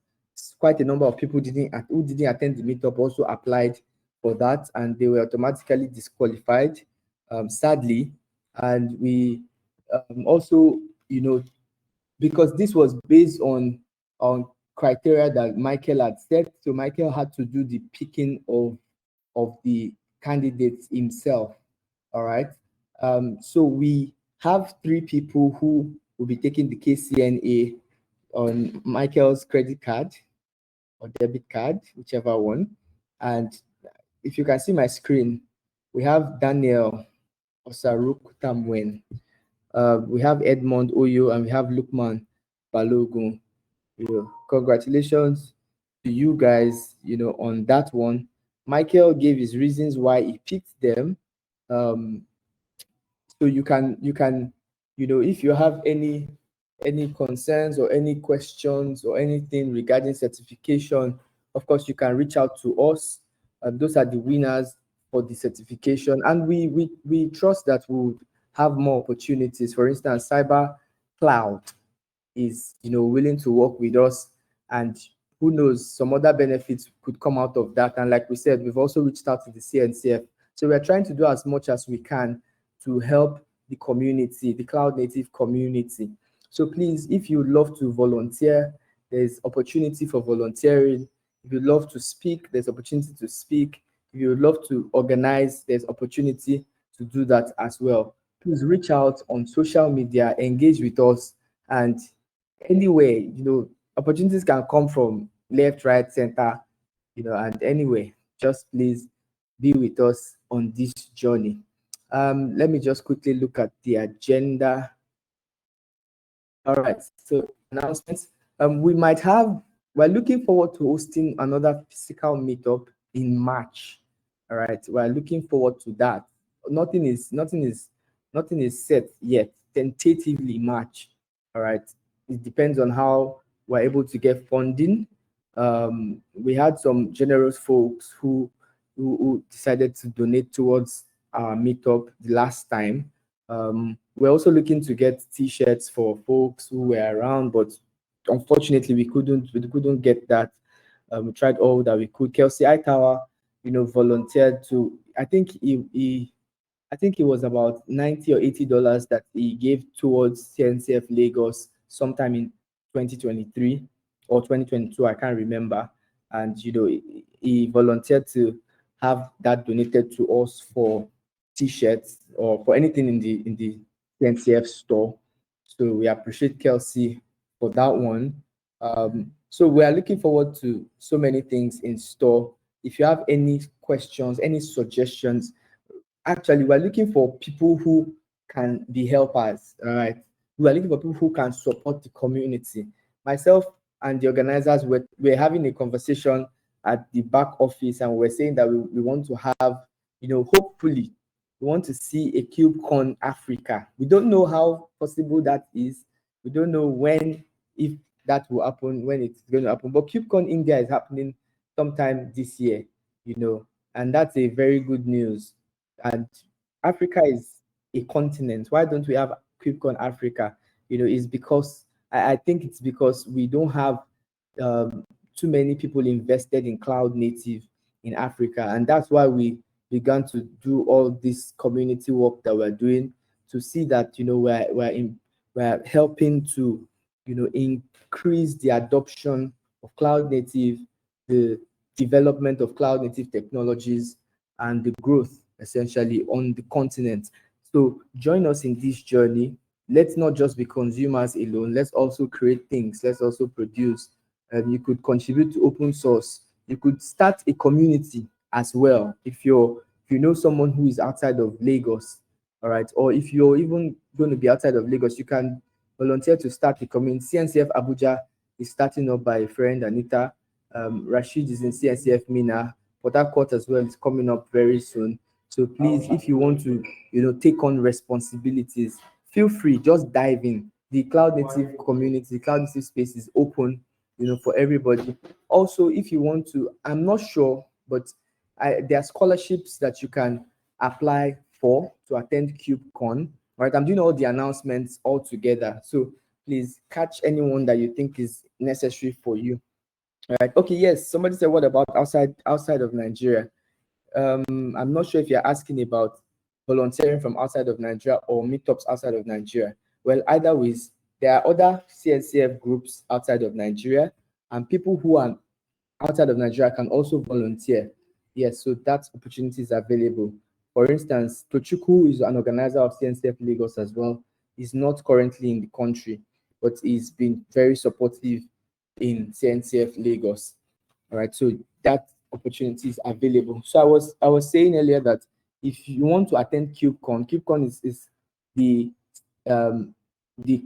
quite a number of people who didn't attend the meetup also applied for that, and they were automatically disqualified, sadly. And we also, because this was based on criteria that Michael had set, so Michael had to do the picking of the candidates himself. All right. So we have 3 people who will be taking the KCNA on Michael's credit card or debit card, whichever one. And if you can see my screen, We have Daniel Osaruk Tamwen. We have Edmond Oyo, and we have Lukman Balogun. Congratulations to you guys, on that one. Michael gave his reasons why he picked them. So you can, if you have any concerns or any questions or anything regarding certification, of course, you can reach out to us. Those are the winners for the certification, and we trust that we'll have more opportunities. For instance, Cyber Cloud is willing to work with us, and who knows, some other benefits could come out of that. And like we said, we've also reached out to the CNCF, so we're trying to do as much as we can to help the community, the cloud native community. So please, if you love to volunteer, there's opportunity for volunteering. If you love to speak, there's opportunity to speak. If you love to organize, there's opportunity to do that as well. Please reach out on social media, engage with us, and anyway, opportunities can come from left, right, center, and anyway, just please be with us on this journey. Let me just quickly look at the agenda. All right, so announcements. We're looking forward to hosting another physical meetup in March. All right, we're looking forward to that. Nothing is set yet. Tentatively March. All right, it depends on how we're able to get funding. We had some generous folks who decided to donate towards our meetup the last time. We're also looking to get t-shirts for folks who were around, but unfortunately we couldn't get that. We tried all that we could. Kelsey Hightower, volunteered to, I think it was about $90 or $80 that he gave towards CNCF Lagos sometime in 2023 or 2022, I can't remember. And he volunteered to have that donated to us for t-shirts or for anything in the CNCF store. So we appreciate Kelsey for that one. So we are looking forward to so many things in store. If you have any questions, any suggestions, actually, we're looking for people who can be helpers. All right, we are looking for people who can support the community. Myself and the organizers we're having a conversation at the back office, and we're saying that we want to have, hopefully, we want to see a KubeCon Africa. We don't know how possible that is. We don't know when, if that will happen, when it's going to happen. But KubeCon India is happening sometime this year, and that's a very good news. And Africa is a continent. Why don't we have KubeCon Africa? It's because I think it's because we don't have too many people invested in cloud native in Africa, and that's why we began to do all this community work that we're doing, to see that we're helping to increase the adoption of cloud native, the development of cloud native technologies, and the growth essentially on the continent. So join us in this journey. Let's not just be consumers alone. Let's also create things. Let's also produce. You could contribute to open source. You could start a community as well if you know someone who is outside of Lagos. All right, or if you're even going to be outside of Lagos, you can volunteer to start a community. CNCF Abuja is starting up by a friend, Anita. Rashid is in CNCF Mina. Port Harcourt as well is coming up very soon. So please, if you want to, take on responsibilities, feel free, just dive in. The cloud native community, the cloud native space is open, for everybody. Also, if you want to, I'm not sure, but there are scholarships that you can apply for to attend KubeCon. Right, I'm doing all the announcements all together. So please catch anyone that you think is necessary for you. All right. Okay. Yes. Somebody said, what about outside of Nigeria? I'm not sure if you're asking about volunteering from outside of Nigeria or meetups outside of Nigeria. Well, either ways, there are other CNCF groups outside of Nigeria, and people who are outside of Nigeria can also volunteer. Yes, so that opportunity is available. For instance, Tochukwu is an organizer of CNCF Lagos as well. He's not currently in the country, but he's been very supportive in CNCF Lagos. All right, so that opportunity is available. So I was saying earlier that if you want to attend KubeCon is the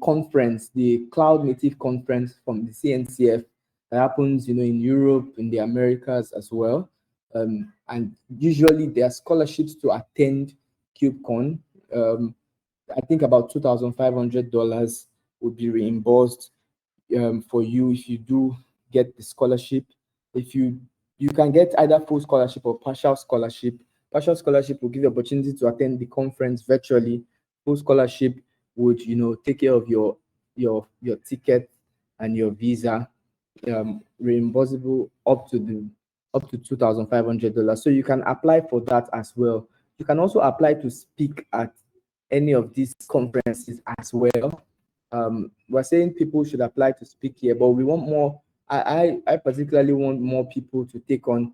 conference, the cloud native conference from the CNCF that happens, in Europe, in the Americas as well. And usually there are scholarships to attend KubeCon. I think about $2,500 would be reimbursed for you if you do get the scholarship. If you can get either full scholarship or partial scholarship. Partial scholarship will give you opportunity to attend the conference virtually. Full scholarship would take care of your ticket and your visa, reimbursable up to $2,500. So you can apply for that as well. You can also apply to speak at any of these conferences as well. We're saying people should apply to speak here, but we want more. I particularly want more people to take on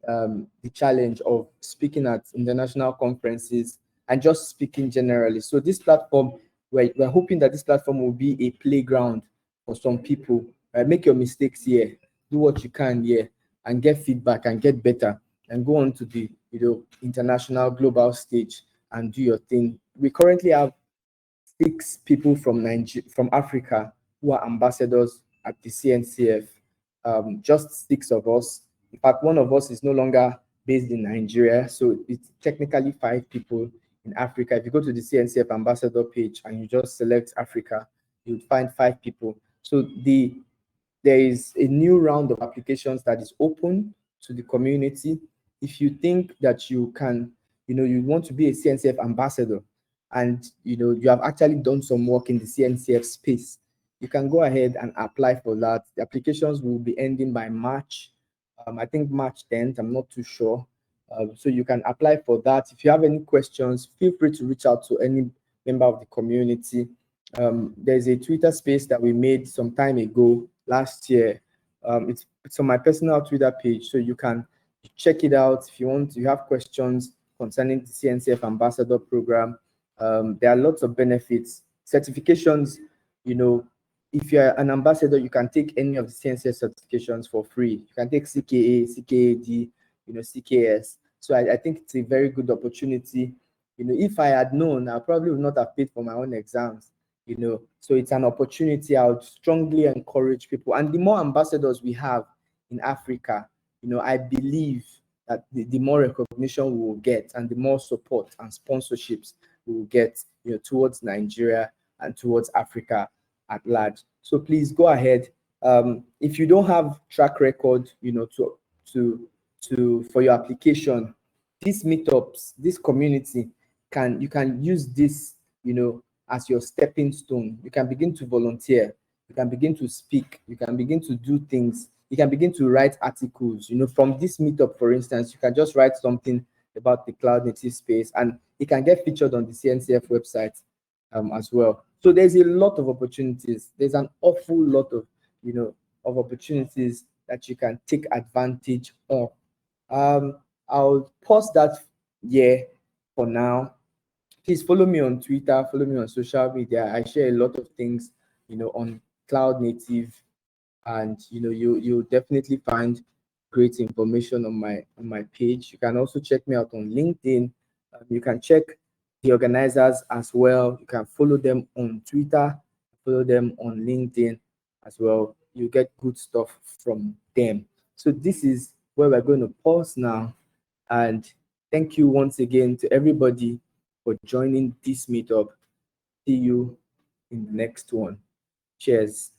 the challenge of speaking at international conferences and just speaking generally. So this platform, we're hoping that this platform will be a playground for some people. Make your mistakes here, do what you can here, and get feedback and get better, and go on to the international global stage and do your thing. We currently have 6 people from Africa who are ambassadors at the CNCF. Just 6 of us. In fact, one of us is no longer based in Nigeria, so it's technically 5 people in Africa. If you go to the CNCF ambassador page and you just select Africa, you'll find 5 people. So there is a new round of applications that is open to the community. If you think that you can, you want to be a CNCF ambassador, and you have actually done some work in the CNCF space, you can go ahead and apply for that. The applications will be ending by March, I think March 10th, I'm not too sure. So you can apply for that. If you have any questions, feel free to reach out to any member of the community. There's a Twitter space that we made some time ago last year. It's on my personal Twitter page, so you can check it out if you want. You have questions concerning the CNCF ambassador program. There are lots of benefits. Certifications, if you're an ambassador, you can take any of the CNCF certifications for free. You can take CKA, CKAD, CKS. So I think it's a very good opportunity. If I had known, I probably would not have paid for my own exams. So it's an opportunity. I would strongly encourage people. And the more ambassadors we have in Africa, I believe that the more recognition we will get, and the more support and sponsorships we will get, towards Nigeria and towards Africa at large. So please go ahead. If you don't have track record, for your application, these meetups, this community, you can use this, as your stepping stone. You can begin to volunteer. You can begin to speak. You can begin to do things. You can begin to write articles. From this meetup, for instance, you can just write something about the cloud native space, and it can get featured on the CNCF website as well. So there's a lot of opportunities. There's an awful lot of, of opportunities that you can take advantage of. I'll pause that here for now. Please follow me on Twitter, follow me on social media. I share a lot of things, on cloud native, and you'll definitely find great information on my page. You can also check me out on LinkedIn. You can check the organizers as well. You can follow them on Twitter, follow them on LinkedIn as well. You get good stuff from them. So this is where we're going to pause now. And thank you once again to everybody for joining this meetup. See you in the next one. Cheers.